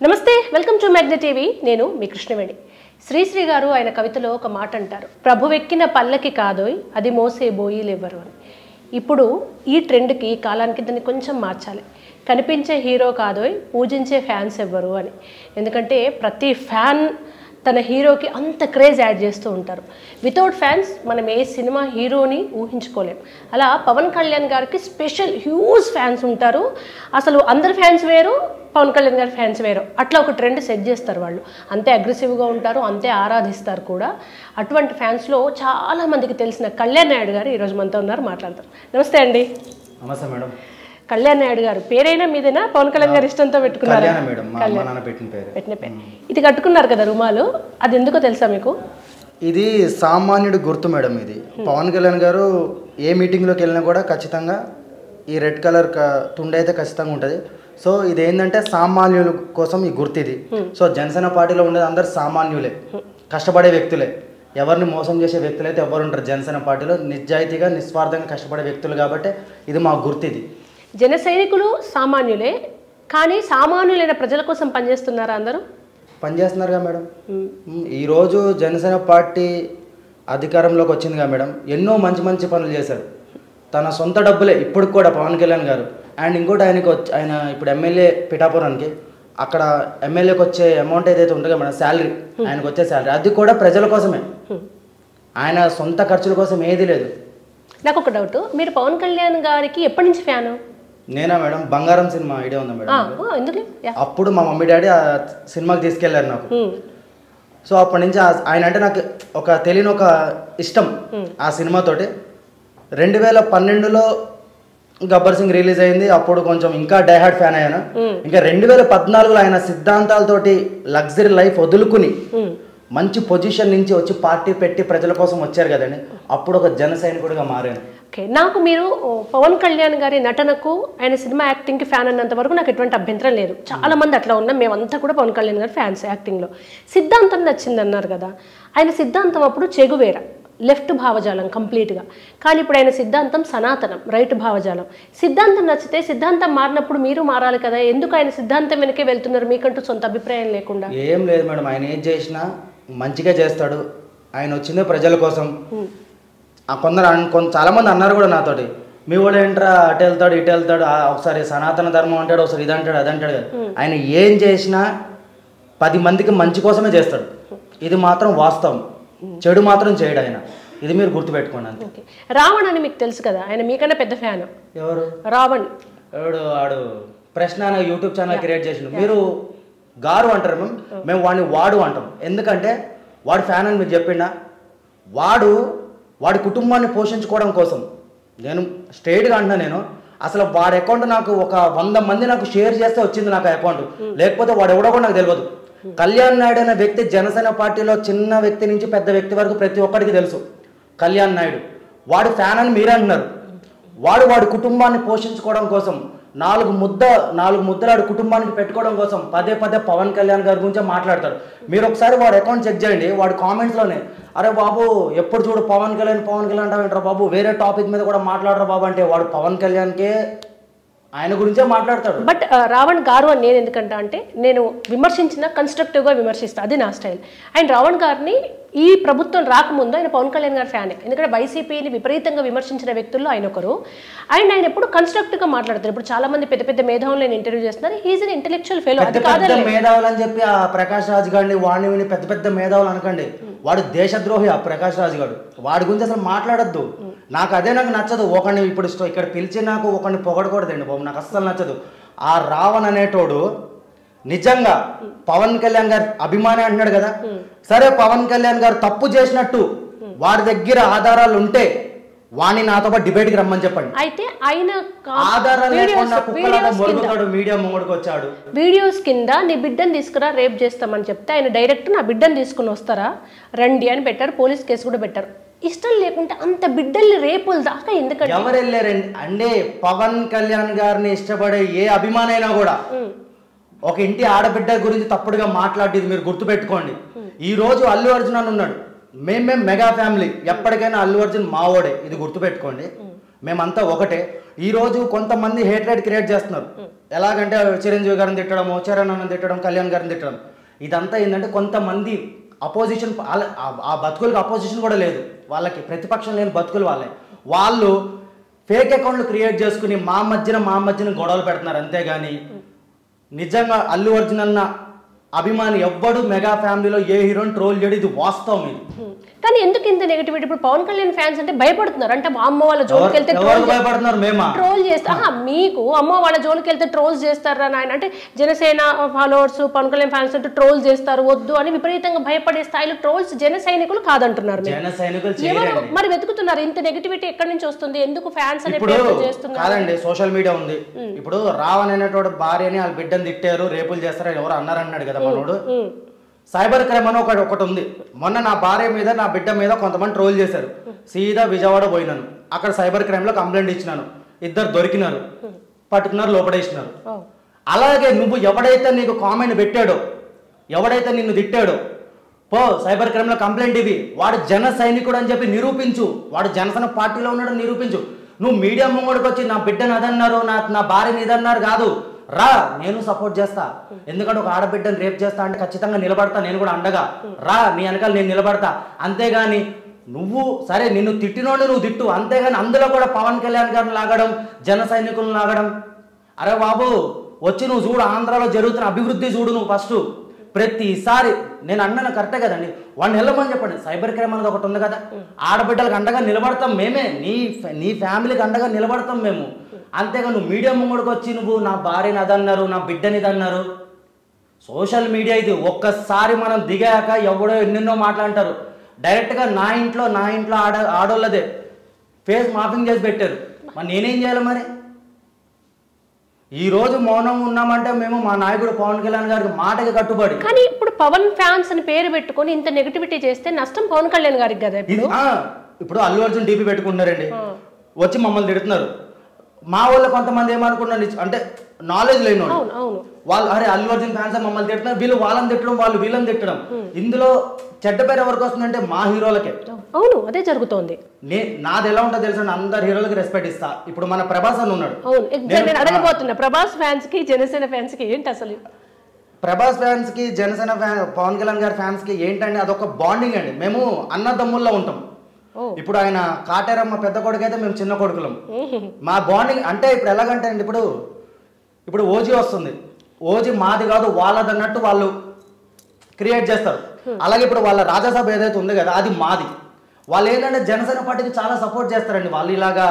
నమస్తే, welcome to మ్యాగ్నె TV. నేను మీ కృష్ణవేణి. శ్రీశ్రీ గారు ఆయన కవితలో ఒక మాట అంటారు, ప్రభువెక్కిన పల్లకి కాదోయ్ అది మోసే బోయిలెవ్వరు అని. ఇప్పుడు ఈ ట్రెండ్కి ఈ కాలానికి దాన్ని కొంచెం మార్చాలి. కనిపించే హీరో కాదోయ్ పూజించే ఫ్యాన్స్ ఎవ్వరు అని. ఎందుకంటే ప్రతి ఫ్యాన్ తన హీరోకి అంత క్రేజ్ యాడ్ చేస్తూ ఉంటారు. వితౌట్ ఫ్యాన్స్ మనం ఏ సినిమా హీరోని ఊహించుకోలేం. అలా పవన్ కళ్యాణ్ గారికి స్పెషల్ హ్యూజ్ ఫ్యాన్స్ ఉంటారు. అసలు అందరి ఫ్యాన్స్ వేరు, పవన్ కళ్యాణ్ గారి ఫ్యాన్స్ వేరు. అట్లా ఒక ట్రెండ్ సెట్ చేస్తారు వాళ్ళు. అంతే అగ్రెసివ్గా ఉంటారు, అంతే ఆరాధిస్తారు కూడా. అటువంటి ఫ్యాన్స్లో చాలామందికి తెలిసిన కళ్యాణ్ నాయుడు గారు ఈరోజు మనతో ఉన్నారు, మాట్లాడతారు. నమస్తే అండి. నమస్తే మేడం. కళ్యాణ్ నాయుడు గారు పేరైనా మీదేనా? పవన్ కళ్యాణ్ గారు ఇష్టంతో పెట్టుకున్నారు? పెట్టిన పేరు. ఇది కట్టుకున్నారు కదా రుమాలు, అది ఎందుకో తెలుసా మీకు? ఇది సామాన్యుడి గుర్తు మేడం. ఇది పవన్ కళ్యాణ్ గారు ఏ మీటింగ్లోకి వెళ్ళినా కూడా ఖచ్చితంగా ఈ రెడ్ కలర్ తుండ అయితే ఖచ్చితంగా ఉంటుంది. సో ఇది ఏంటంటే సామాన్యుల కోసం ఈ గుర్తు ఇది. సో జనసేన పార్టీలో ఉండేది అందరు సామాన్యులే, కష్టపడే వ్యక్తులే. ఎవరిని మోసం చేసే వ్యక్తులు అయితే ఎవరు ఉంటారు జనసేన పార్టీలో? నిజాయితీగా నిస్వార్థంగా కష్టపడే వ్యక్తులు కాబట్టి ఇది మా గుర్తు. ఇది జన సైనికులు సామాన్యులే, కానీ సామాన్యులైన ప్రజల కోసం పనిచేస్తున్నారా? అందరూ పనిచేస్తున్నారుగా మేడం. ఈరోజు జనసేన పార్టీ అధికారంలోకి వచ్చిందిగా మేడం. ఎన్నో మంచి మంచి పనులు చేశారు. తన సొంత డబ్బులే ఇప్పుడు కూడా పవన్ కళ్యాణ్ గారు. అండ్ ఇంకోటి ఆయన ఇప్పుడు ఎమ్మెల్యే పిఠాపురానికి, అక్కడ ఎమ్మెల్యేకి వచ్చే అమౌంట్ ఏదైతే ఉంటుందో మేడం, శాలరీ, ఆయనకు వచ్చే శాలరీ అది కూడా ప్రజల కోసమే. ఆయన సొంత ఖర్చుల కోసం ఏది లేదు. నాకు ఒక డౌట్, మీరు పవన్ కళ్యాణ్ గారికి ఎప్పటి నుంచి ఫ్యాను? నేనా మేడం, బంగారం సినిమా ఐడియా ఉందా మేడం? ఎందుకు? అప్పుడు మా మమ్మీ డాడీ ఆ సినిమాకి తీసుకెళ్లారు నాకు. సో అప్పటి నుంచి ఆయన అంటే నాకు ఒక తెలియని ఒక ఇష్టం ఆ సినిమాతోటి. 2012లో గబ్బర్ సింగ్ రిలీజ్ అయింది. అప్పుడు కొంచెం ఇంకా డైహార్డ్ ఫ్యాన్ అయ్యాను. ఇంకా 2014లో ఆయన సిద్ధాంతాలతోటి లగ్జరీ లైఫ్ వదులుకుని మంచి పొజిషన్ నుంచి వచ్చి పార్టీ పెట్టి ప్రజల కోసం వచ్చారు కదండి, అప్పుడు ఒక జన సైనికుడిగా మారాను. ఓకే, నాకు మీరు పవన్ కళ్యాణ్ గారి నటనకు, ఆయన సినిమా యాక్టింగ్కి ఫ్యాన్ అన్నంత వరకు నాకు ఎటువంటి అభ్యంతరం లేదు. చాలా మంది అట్లా ఉన్నాం, మేమంతా కూడా పవన్ కళ్యాణ్ గారి ఫ్యాన్స్. యాక్టింగ్లో సిద్ధాంతం నచ్చింది అన్నారు కదా, ఆయన సిద్ధాంతం అప్పుడు చెగువేర, లెఫ్ట్ భావజాలం కంప్లీట్గా. కానీ ఇప్పుడు ఆయన సిద్ధాంతం సనాతనం, రైట్ భావజాలం. సిద్ధాంతం నచ్చితే సిద్ధాంతం మారినప్పుడు మీరు మారాలి కదా, ఎందుకు ఆయన సిద్ధాంతం వెనకే వెళ్తున్నారు మీకంటూ సొంత అభిప్రాయం లేకుండా? ఏం లేదు మేడం, ఆయన ఏం చేసినా మంచిగా చేస్తాడు. ఆయన వచ్చిందే ప్రజల కోసం. చాలామంది అన్నారు కూడా నాతోటి, మీ వాడు ఏంట్రా అటు వెళ్తాడు ఇటు వెళ్తాడు, ఒకసారి సనాతన ధర్మం అంటాడు, ఒకసారి ఇది అంటాడు అది అంటాడు కదా. ఆయన ఏం చేసినా 10 మందికి మంచి కోసమే చేస్తాడు. ఇది మాత్రం వాస్తవం. చెడు మాత్రం చేయడు ఆయన. ఇది మీరు గుర్తుపెట్టుకోండి అంతే. రావణ్ అని మీకు తెలుసు కదా, ఆయన మీకన్నా పెద్ద ఫ్యాన్. ఎవరు? రావణ్. వాడు ప్రశ్న యూట్యూబ్ ఛానల్ క్రియేట్ చేసిండు. మీరు గారు అంటారు, మేము వాడిని వాడు అంటాం. ఎందుకంటే వాడు ఫ్యాన్ అని మీకు చెప్పిండా? వాడి కుటుంబాన్ని పోషించుకోవడం కోసం, నేను స్ట్రైట్గా అంటున్నా, నేను అసలు వాడి అకౌంట్ నాకు ఒక 100 మంది నాకు షేర్ చేస్తే వచ్చింది నాకు అకౌంట్, లేకపోతే వాడు ఎవడో కూడా నాకు తెలియదు. కళ్యాణ్ నాయుడు అనే వ్యక్తి జనసేన పార్టీలో చిన్న వ్యక్తి నుంచి పెద్ద వ్యక్తి వరకు ప్రతి ఒక్కరికి తెలుసు. కళ్యాణ్ నాయుడు వాడు ఫ్యాన్ అని మీరే అంటున్నారు. వాడి కుటుంబాన్ని పోషించుకోవడం కోసం 4 ముద్దలాడు కుటుంబానికి పెట్టుకోవడం కోసం పదే పవన్ కళ్యాణ్ గారి గురించే మాట్లాడతాడు. మీరు ఒకసారి వాడి అకౌంట్ చెక్ చేయండి. వాడి కామెంట్స్లోనే, అరే బాబు ఎప్పుడు చూడు పవన్ కళ్యాణ్ అంటారు బాబు, వేరే టాపిక్ మీద కూడా మాట్లాడరా బాబు అంటే వాడు పవన్ కళ్యాణ్కే ఆయన గురించే మాట్లాడతాడు. బట్ రావణ్ గారు అని నేను ఎందుకంటా అంటే, నేను విమర్శించిన కన్స్ట్రక్టివ్గా విమర్శిస్తాను, అది నా స్టైల్. అండ్ రావణ్ గారిని ఈ ప్రభుత్వం రాకముందు ఆయన పవన్ కళ్యాణ్ గారి ఫ్యానే. ఎందుకంటే వైసీపీని విపరీతంగా విమర్శించిన వ్యక్తుల్లో ఆయన ఒకరు. అండ్ ఆయన ఎప్పుడు కన్స్ట్రక్టివ్గా మాట్లాడతారు. ఇప్పుడు చాలా మంది పెద్ద ఇంటర్వ్యూ చేస్తున్నారు. He's an intellectual fellow. మేధావులు అని చెప్పి ఆ ప్రకాష్ రాజ్ గారిని వాడిని పెద్ద మేధావులు అనకండి. వాడు దేశద్రోహి ఆ ప్రకాష్ రాజ్ గారు. వాడి గురించి అసలు మాట్లాడద్దు. నాకు నచ్చదు. ఒకరిని ఇప్పుడు ఇక్కడ పిలిచి నాకు ఒకరిని పొగడకూడదండి బాబు, నాకు అస్సలు నచ్చదు. ఆ రావణ్ అనేటోడు నిజంగా పవన్ కళ్యాణ్ గారు అభిమాని అంటున్నాడు కదా, సరే పవన్ కళ్యాణ్ గారు తప్పు చేసినట్టు వాడి దగ్గర ఆధారాలు ఉంటే వాణ్ణి నాతో పాటు డిబేట్కి రమ్మని చెప్పండి. అయితే ఆయన ఆధారాలు లేకుండా మీడియా ముంగడికి వచ్చాడు. వీడియోస్ కింద నీ బిడ్డను తీసుకురా రేప్ చేస్తామని చెప్తే ఆయన డైరెక్ట్ నా బిడ్డను తీసుకుని వస్తారా రండి అని పెట్టారు. పోలీస్ కేసు కూడా పెట్టారు. ఇష్టం లేకుంటే అంత బిడ్డల్ని రేపుల దాకా ఎందుకంటే ఎవరు వెళ్ళారండి అంటే, పవన్ కళ్యాణ్ గారిని ఇష్టపడే ఏ అభిమానైనా కూడా ఒక ఇంటి ఆడబిడ్డ గురించి తప్పుడుగా మాట్లాడేది మీరు గుర్తుపెట్టుకోండి. ఈ రోజు అల్లు అర్జున్ అని ఉన్నాడు, మేము మెగా ఫ్యామిలీ, ఎప్పటికైనా అల్లు అర్జున్ మావోడే, ఇది గుర్తుపెట్టుకోండి. మేమంతా ఒకటే. ఈరోజు కొంతమంది హేట్రేట్ క్రియేట్ చేస్తున్నారు. ఎలాగంటే చిరంజీవి గారిని తిట్టడము, చరణ్ అన్నని తిట్టడం, కళ్యాణ్ గారిని తిట్టడం. ఇదంతా ఏంటంటే కొంతమంది అపోజిషన్, ఆ బతుకులకు అపోజిషన్ కూడా లేదు వాళ్ళకి, ప్రతిపక్షం లేని బతుకులు వాళ్ళే. వాళ్ళు ఫేక్ అకౌంట్లు క్రియేట్ చేసుకుని మా మధ్యన గొడవలు పెడుతున్నారు. అంతేగాని నిజంగా అల్లు అర్జున్ అన్న అభిమాని ఎవ్వడు మెగా ఫ్యామిలీలో ఏ హీరోని ట్రోల్ చేయడం ఇది వాస్తవం. ఇది కానీ ఎందుకు ఇంత నెగిటివిటీ? ఇప్పుడు పవన్ కళ్యాణ్ ఫ్యాన్స్ అంటే భయపడుతున్నారు. అంటే మా అమ్మ వాళ్ళ జోలికి వెళ్తే ట్రోల్ చేస్తా, మీకు అమ్మ వాళ్ళ జోలికి వెళ్తే ట్రోల్స్ చేస్తారా నాయన అంటే జనసేన ఫాలోవర్స్ పవన్ కళ్యాణ్ ఫ్యాన్స్ అంటే ట్రోల్ చేస్తారు వద్దు అని విపరీతంగా భయపడే స్థాయిలో ట్రోల్స్ జన సైనికులు కాదంటున్నారు. ఎవరు మరి వెతుకుతున్నారు ఇంత నెగిటివిటీ ఎక్కడి నుంచి వస్తుంది? ఎందుకు ఫ్యాన్స్ అనే పేరు చేస్తున్నారు? కాదండి, సోషల్ మీడియా ఉంది. ఇప్పుడు రావణ్ అనేటువంటి భార్యని వాళ్ళ బిడ్డని తిట్టారు, రేపులు చేస్తారని ఎవరు అన్నారన్నాడు కదా మనోడు. సైబర్ క్రైమ్ అని ఒకటి ఉంది. మొన్న నా భార్య మీద నా బిడ్డ మీద కొంతమంది ట్రోల్ చేశారు. సీదా విజయవాడ పోయినాను, అక్కడ సైబర్ క్రైమ్ లో కంప్లైంట్ ఇచ్చినాను. 2 దొరికినారు, పట్టుకున్నారు, లోపడేసినారు. అలాగే నువ్వు ఎవడైతే నీకు కామెంట్ పెట్టాడో, ఎవడైతే నిన్ను తిట్టాడో, పో సైబర్ క్రైమ్ లో కంప్లైంట్ ఇవి. వాడు జన సైనికుడు అని చెప్పి నిరూపించు. వాడు జనసేన పార్టీలో ఉన్నాడు నిరూపించు. నువ్వు మీడియా ముంగడికి వచ్చి నా బిడ్డను అదన్నారు, నా భార్యని ఇదన్నారు కాదు. రా, నేను సపోర్ట్ చేస్తా. ఎందుకంటే ఒక ఆడబిడ్డను రేపు చేస్తా అంటే ఖచ్చితంగా నిలబడతా, నేను కూడా అండగా. రా, నీ వెనకాల నేను నిలబడతా. అంతేగాని నువ్వు సరే నిన్ను తిట్టినోడు నువ్వు తిట్టు, అంతేగాని అందులో కూడా పవన్ కళ్యాణ్ గారిని లాగడం, జన సైనికులను లాగడం. అరే బాబు, వచ్చి నువ్వు చూడు, ఆంధ్రాలో జరుగుతున్న అభివృద్ధి చూడు. నువ్వు ఫస్ట్ ప్రతిసారి నేను అన్నాను కరెక్టే కదండి, వాడిని వెళ్ళమని చెప్పండి. సైబర్ క్రైమ్ అనేది ఒకటి ఉంది కదా, ఆడబిడ్డలకు అండగా నిలబడతాం మేమే, నీ ఫ్యామిలీకి అండగా నిలబడతాం మేము. అంతేగా నువ్వు మీడియా ముంగడికి వచ్చి నువ్వు నా భార్యని అదన్నారు, నా బిడ్డని ఇదన్నారు. సోషల్ మీడియా ఇది. ఒక్కసారి మనం దిగాక ఎవడో ఎన్నెన్నో మాట్లాంటారు. డైరెక్ట్గా నా ఇంట్లో ఆడోళ్ళదే ఫేస్ మాఫింగ్ చేసి పెట్టారు. మరి నేనేం చేయాలి? మరి ఈ రోజు మౌనం ఉన్నామంటే మేము మా నాయకుడు పవన్ కళ్యాణ్ గారికి మాటకి కట్టుబడి. కానీ ఇప్పుడు పవన్ ఫ్యాన్స్ అని పేరు పెట్టుకొని ఇంత నెగిటివిటీ చేస్తే నష్టం పవన్ కళ్యాణ్ గారికి కదా. ఇప్పుడు అల్లు అర్జున్ డీపీ పెట్టుకుంటున్నారండి, వచ్చి మమ్మల్ని తిడుతున్నారు. మా వాళ్ళు కొంతమంది ఏమనుకున్నారు అంటే నాలెడ్జ్ లేని వాళ్ళు, అరే అల్లు అర్జున్ ఫ్యాన్స్ మమ్మల్ని తిడుతున్నారు, వీళ్ళు వాళ్ళని తిట్టడం, వాళ్ళు వీళ్ళని తిట్టడం. ఇందులో చెడ్డ పేరు ఎవరికి వస్తుందంటే మా హీరోలకే. అవును, అదే జరుగుతోంది. నాది ఎలా ఉంటుందో తెలుసా, అందరు హీరోలకి రెస్పెక్ట్ ఇస్తా. ఇప్పుడు మన ప్రభాస్ అని ఉన్నాడు. నేను అడగబోతున్నా, ప్రభాస్ ఫ్యాన్స్ కి జనసేన ఫ్యాన్స్ కి ఏంటి అసలు? ప్రభాస్ ఫ్యాన్స్ కి జనసేన పవన్ కళ్యాణ్ గారి ఫ్యాన్స్ కి ఏంటంటే అదొక బాండింగ్ అండి. మేము అన్నదమ్ముల్లో ఉంటాం. ఇప్పుడు ఆయన కాటేరమ్మ పెద్ద కొడుకు అయితే మేము చిన్న కొడుకులం. మా బాండింగ్ అంటే ఇప్పుడు ఎలాగంటే అండి, ఇప్పుడు ఓజీ వస్తుంది, ఓజీ మాది కాదు వాళ్ళది అన్నట్టు వాళ్ళు క్రియేట్ చేస్తారు. అలాగే ఇప్పుడు వాళ్ళ రాజ్యసభ ఏదైతే ఉంది కదా అది మాది. వాళ్ళు ఏంటంటే జనసేన పార్టీకి చాలా సపోర్ట్ చేస్తారండి. వాళ్ళు ఇలాగా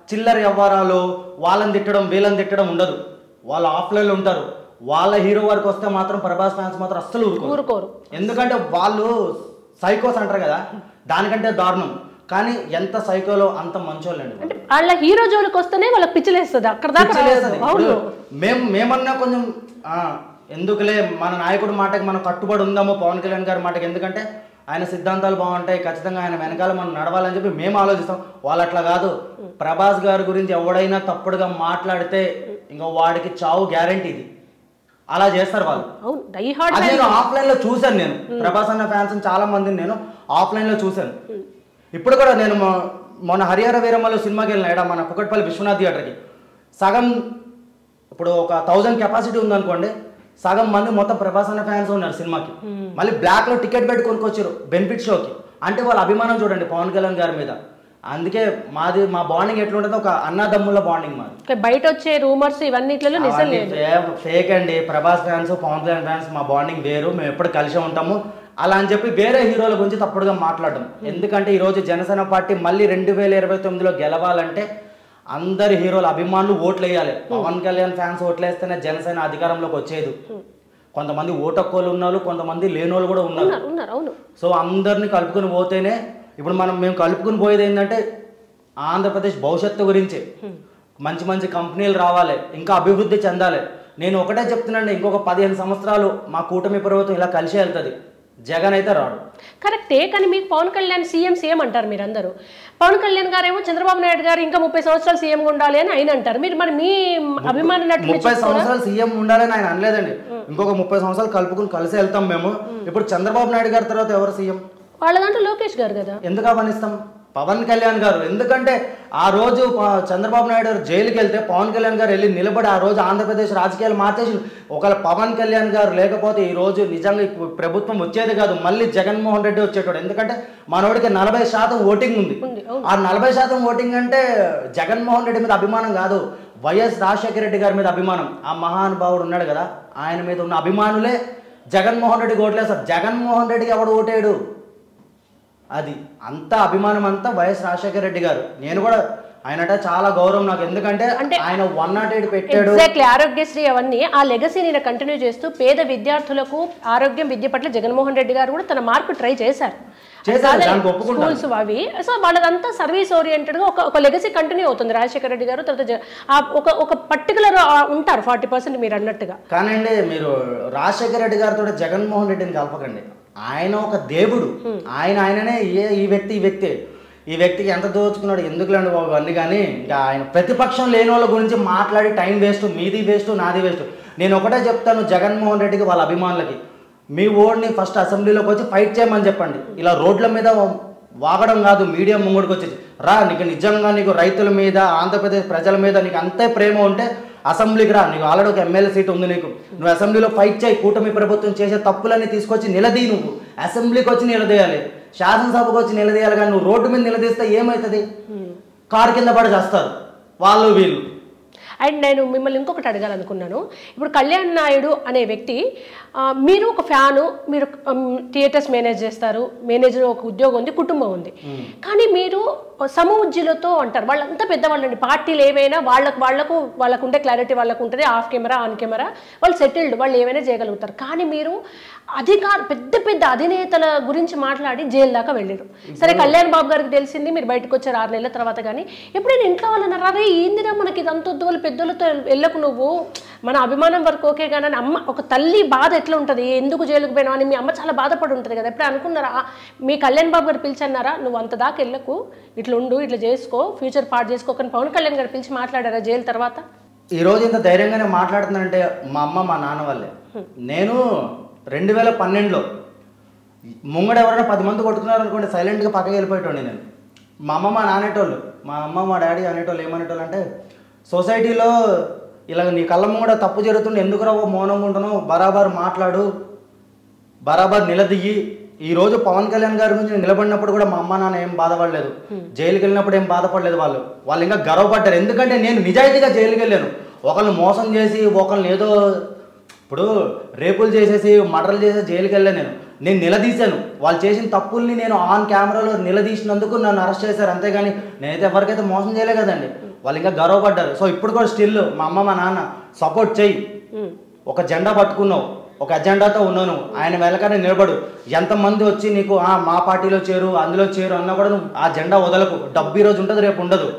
చిల్లర వ్యవహారాలు, వాళ్ళని తిట్టడం వీళ్ళని తిట్టడం ఉండదు. వాళ్ళు ఆఫ్లైన్లో ఉంటారు. వాళ్ళ హీరో వరకు వస్తే మాత్రం ప్రభాస్ ఫ్యాన్స్ మాత్రం అస్సలు ఊరుకోరు. ఎందుకంటే వాళ్ళు సైకోస్ అంటారు కదా, దానికంటే దారుణం. కానీ ఎంత సైకోలో అంత మంచోళ్ళండి. అంటే వాళ్ళ హీరో జోలికి వస్తేనే వాళ్ళకి పిచ్చిలేస్తుంది. అక్కడ దాకా మేమన్నా కొంచెం ఎందుకులే మన నాయకుడి మాటకి మనం కట్టుబడి ఉందామో పవన్ కళ్యాణ్ గారి మాటకి, ఎందుకంటే ఆయన సిద్ధాంతాలు బాగుంటాయి, ఖచ్చితంగా ఆయన వెనకాల మనం నడవాలని చెప్పి మేము ఆలోచిస్తాం. వాళ్ళు అట్లా కాదు. ప్రభాస్ గారి గురించి ఎవడైనా తప్పుడుగా మాట్లాడితే ఇంకా వాడికి చావు గ్యారంటీ. ఇది అలా చేస్తారు వాళ్ళు. అది నేను ఆఫ్లైన్ లో చూశాను. నేను ప్రభాస్ అన్న ఫ్యాన్స్ చాలా మందిని నేను ఆఫ్లైన్ లో చూశాను. ఇప్పుడు కూడా నేను మొన్న హరిహర వీరమ్మలో సినిమాకి వెళ్ళిన మన కుకట్పల్లి విశ్వనాథ్ థియేటర్కి సగం, ఇప్పుడు ఒక 1000 కెపాసిటీ ఉందనుకోండి, సగం మంది మొత్తం ప్రభాస్ అన్న ఫ్యాన్స్ ఉన్నారు సినిమాకి. మళ్ళీ బ్లాక్ లో టికెట్ పెట్టి కొనుక్కొచ్చారు బెనిఫిట్ షోకి. అంటే వాళ్ళ అభిమానం చూడండి పవన్ కళ్యాణ్ గారి మీద. అందుకే మా బాండింగ్ ఎట్లుంటుందో ఒక అన్నదమ్ముల బాండింగ్ మాది. బయట వచ్చే రూమర్స్ ఇవన్నిట్లలో నిజం లేదు, ఫేక్ అండి. ప్రభాస్ ఫ్యాన్స్ పవన్ కళ్యాణ్ ఫ్యాన్స్ మా బాండింగ్ వేరు, మేము ఎప్పుడు కలిసి ఉంటాము. అలా అని చెప్పి వేరే హీరోల గురించి తప్పుడుగా మాట్లాడడం. ఎందుకంటే ఈరోజు జనసేన పార్టీ మళ్ళీ 2029లో గెలవాలంటే అందరి హీరోల అభిమానులు ఓట్లు వేయాలి. పవన్ కళ్యాణ్ ఫ్యాన్స్ ఓట్లు వేస్తేనే జనసేన అధికారంలోకి వచ్చేది. కొంతమంది ఓటక్కోళ్ళు ఉన్నారు, కొంతమంది లేనోళ్ళు కూడా ఉన్నారు. సో అందరిని కలుపుకొని పోతేనే ఇప్పుడు మేము కలుపుకుని పోయేది ఏంటంటే ఆంధ్రప్రదేశ్ భవిష్యత్తు గురించి. మంచి మంచి కంపెనీలు రావాలి, ఇంకా అభివృద్ధి చెందాలి. నేను ఒకటే చెప్తున్నాండి, ఇంకొక 15 సంవత్సరాలు మా కూటమి ప్రభుత్వం ఇలా కలిసి వెళ్తుంది. జగన్ అయితే రాడు. కరెక్టే, కానీ మీకు పవన్ కళ్యాణ్ సీఎం అంటారు మీరందరూ. పవన్ కళ్యాణ్ గారేమో చంద్రబాబు నాయుడు గారు ఇంకా 30 సంవత్సరాలు సీఎం ఉండాలి అని ఆయన అంటారు. మరి మీ అభిమాన 30 సంవత్సరాలు సీఎం ఉండాలని ఆయన అనలేదండి. ఇంకొక 30 సంవత్సరాలు కలుపుకుని కలిసి వెళ్తాం మేము. ఇప్పుడు చంద్రబాబు నాయుడు గారి తర్వాత ఎవరు సీఎం? వాళ్ళ దాంట్లో లోకేష్ గారు కదా. ఎందుకు అవనిస్తాం? పవన్ కళ్యాణ్ గారు. ఎందుకంటే ఆ రోజు చంద్రబాబు నాయుడు గారు జైలుకి వెళ్తే పవన్ కళ్యాణ్ గారు వెళ్ళి నిలబడి ఆ రోజు ఆంధ్రప్రదేశ్ రాజకీయాలు మార్చేసి, ఒకవేళ పవన్ కళ్యాణ్ గారు లేకపోతే ఈ రోజు నిజంగా ప్రభుత్వం వచ్చేది కాదు, మళ్ళీ జగన్మోహన్ రెడ్డి వచ్చేటోడు. ఎందుకంటే మనోడికి 40% ఓటింగ్ ఉంది. ఆ 40% ఓటింగ్ అంటే జగన్మోహన్ రెడ్డి మీద అభిమానం కాదు, వైఎస్ రాజశేఖర రెడ్డి గారి మీద అభిమానం. ఆ మహానుభావుడు ఉన్నాడు కదా, ఆయన మీద ఉన్న అభిమానులే జగన్మోహన్ రెడ్డికి ఓట్లేస్తారు. జగన్మోహన్ రెడ్డికి ఎవడు ఓటేడు? అది అంతా అభిమానం అంతా వైఎస్ రాజశేఖర రెడ్డి గారు. నేను కూడా ఆయనట చాలా గౌరవం నాకు, ఎందుకంటే ఆయన 108 పెట్టాడు. ఎగ్జాక్ట్లీ, ఆరోగ్యశ్రీ అవన్నీ ఆ లెగసీని కంటిన్యూ చేస్తూ పేద విద్యార్థులకు ఆరోగ్యం విద్య పట్ల జగన్మోహన్ రెడ్డి గారు కూడా తన మార్పు ట్రై చేశారు. స్కూల్స్ అవి, సో వాళ్ళదంతా సర్వీస్ ఓరియంటెడ్ గా ఒక లెగసీ కంటిన్యూ అవుతుంది. రాజశేఖర రెడ్డి గారు తర్వాత ఒక పర్టికులర్ ఉంటారు 40% మీరు అన్నట్టుగా. కానండి మీరు రాజశేఖర రెడ్డి గారితో జగన్మోహన్ రెడ్డిని కలపకండి. ఆయన ఒక దేవుడు, ఆయననే ఈ వ్యక్తికి ఎంత దోచుకున్నాడు ఎందుకులేండి బాబు అన్ని. కానీ ఇంకా ఆయన ప్రతిపక్షం లేని వాళ్ళ గురించి మాట్లాడి టైం వేస్ట్, మీది వేస్ట్ నాది వేస్ట్. నేను ఒకటే చెప్తాను జగన్మోహన్ రెడ్డికి వాళ్ళ అభిమానులకి, మీ ఓడిని ఫస్ట్ అసెంబ్లీలోకి వచ్చి ఫైట్ చేయమని చెప్పండి. ఇలా రోడ్ల మీద వాగడం కాదు, మీడియా ముంగడికి వచ్చేసి రా, నీకు నిజంగా నీకు రైతుల మీద ఆంధ్రప్రదేశ్ ప్రజల మీద నీకు అంతే ప్రేమ ఉంటే అసెంబ్లీకి రా, నీకు ఆల్రెడీ ఒక ఎమ్మెల్యే సీట్ ఉంది, నువ్వు అసెంబ్లీలో ఫైట్ చేయి. కూటమి ప్రభుత్వం చేసే తప్పులన్నీ తీసుకొచ్చి నిలదీ, నువ్వు అసెంబ్లీకి వచ్చి నిలదీయాలి, శాసనసభకు వచ్చి నిలదీయాలి. కానీ నువ్వు రోడ్డు మీద నిలదీస్తే ఏమవుతుంది? కారు కింద పడి చేస్తారు వాళ్ళు వీళ్ళు. అండ్ నేను మిమ్మల్ని ఇంకొకటి అడగాలనుకున్నాను. ఇప్పుడు కళ్యాణ్ నాయుడు అనే వ్యక్తి, మీరు ఒక ఫ్యాను, మీరు థియేటర్స్ మేనేజ్ చేస్తారు, మేనేజర్ ఒక ఉద్యోగం ఉంది, కుటుంబం ఉంది, కానీ మీరు సమఉజ్జీలతో అంటారు. వాళ్ళంతా పెద్దవాళ్ళండి, పార్టీలు ఏమైనా వాళ్ళకు ఉండే క్లారిటీ వాళ్ళకు ఉంటుంది, ఆఫ్ కెమెరా ఆన్ కెమెరా వాళ్ళు సెటిల్డ్, వాళ్ళు ఏమైనా చేయగలుగుతారు. కానీ మీరు పెద్ద అధినేతల గురించి మాట్లాడి జైలు దాకా వెళ్ళారు. సరే, కళ్యాణ్ బాబు గారికి తెలిసింది, మీరు బయటకు వచ్చారు 6 నెలల తర్వాత. కానీ ఎప్పుడైనా ఇంట్లో వాళ్ళు అన్నారు, అరే ఏందిరా మనకి ఇదంతా వాళ్ళు పెద్దలతో వెళ్ళకు, నువ్వు మన అభిమానం వరకు ఓకే కానీ అమ్మ ఒక తల్లి బాధ ఎట్లా ఉంటుంది, ఎందుకు జైలుకు పోయినా అని మీ అమ్మ చాలా బాధపడి ఉంటుంది కదా. ఎప్పుడు అనుకున్నారా, మీ కళ్యాణ్ బాబు గారు పిలిచన్నారా, నువ్వు అంత దాకా వెళ్ళకు, ఇట్లా ఉండు, ఇట్లా చేసుకో, ఫ్యూచర్ పార్ట్ చేసుకోకని పవన్ కళ్యాణ్ గారు పిలిచి మాట్లాడారా జైలు తర్వాత? ఈ రోజు ఇంత ధైర్యంగానే మాట్లాడుతున్నానంటే మా అమ్మ మా నాన్న వల్లే. నేను 2012లో ముంగడ ఎవరైనా 10 మంది కొట్టుకున్నారు అనుకోండి, సైలెంట్గా పక్కకి వెళ్ళిపోయేటోండి నేను. మా అమ్మ మా నానేటోళ్ళు, మా అమ్మ మా డాడీ అనేటోళ్ళు ఏమనేటోళ్ళు అంటే, సొసైటీలో ఇలా నీ కళ్ళ ముంగడ తప్పు జరుగుతుండే ఎందుకురా మౌనంగా ఉంటున్నావు, బరాబర్ మాట్లాడు, బరాబర్ నిలదీయి. ఈరోజు పవన్ కళ్యాణ్ గారి గురించి నిలబడినప్పుడు కూడా మా అమ్మ నాన్న ఏం బాధపడలేదు, జైలుకి వెళ్ళినప్పుడు ఏం బాధపడలేదు. వాళ్ళు ఇంకా గర్వపడ్డారు. ఎందుకంటే నేను నిజాయితీగా జైలుకి వెళ్ళాను. ఒకళ్ళని మోసం చేసి, ఒకళ్ళని ఏదో ఇప్పుడు రేపులు చేసేసి మర్డర్లు చేసేసి జైలుకి వెళ్ళాను. నేను నిలదీశాను. వాళ్ళు చేసిన తప్పుల్ని నేను ఆన్ కెమెరాలో నిలదీసినందుకు నన్ను అరెస్ట్ చేశారు. అంతేగాని నేనైతే ఎవరికైతే మోసం చేయలే కదండి. వాళ్ళు ఇంకా గర్వపడ్డారు. సో ఇప్పుడు కూడా స్టిల్ మా అమ్మ మా నాన్న సపోర్ట్ చెయ్యి, ఒక జెండా పట్టుకున్నావు, ఒక అజెండాతో ఉన్నాను, ఆయన వెనకనే నిలబడు. ఎంతమంది వచ్చి నీకు మా పార్టీలో చేరు, అందులో చేరు అన్నా కూడా నువ్వు ఆ జెండా వదలకు. డబ్బు ఈరోజు ఉంటుంది, రేపు ఉండదు.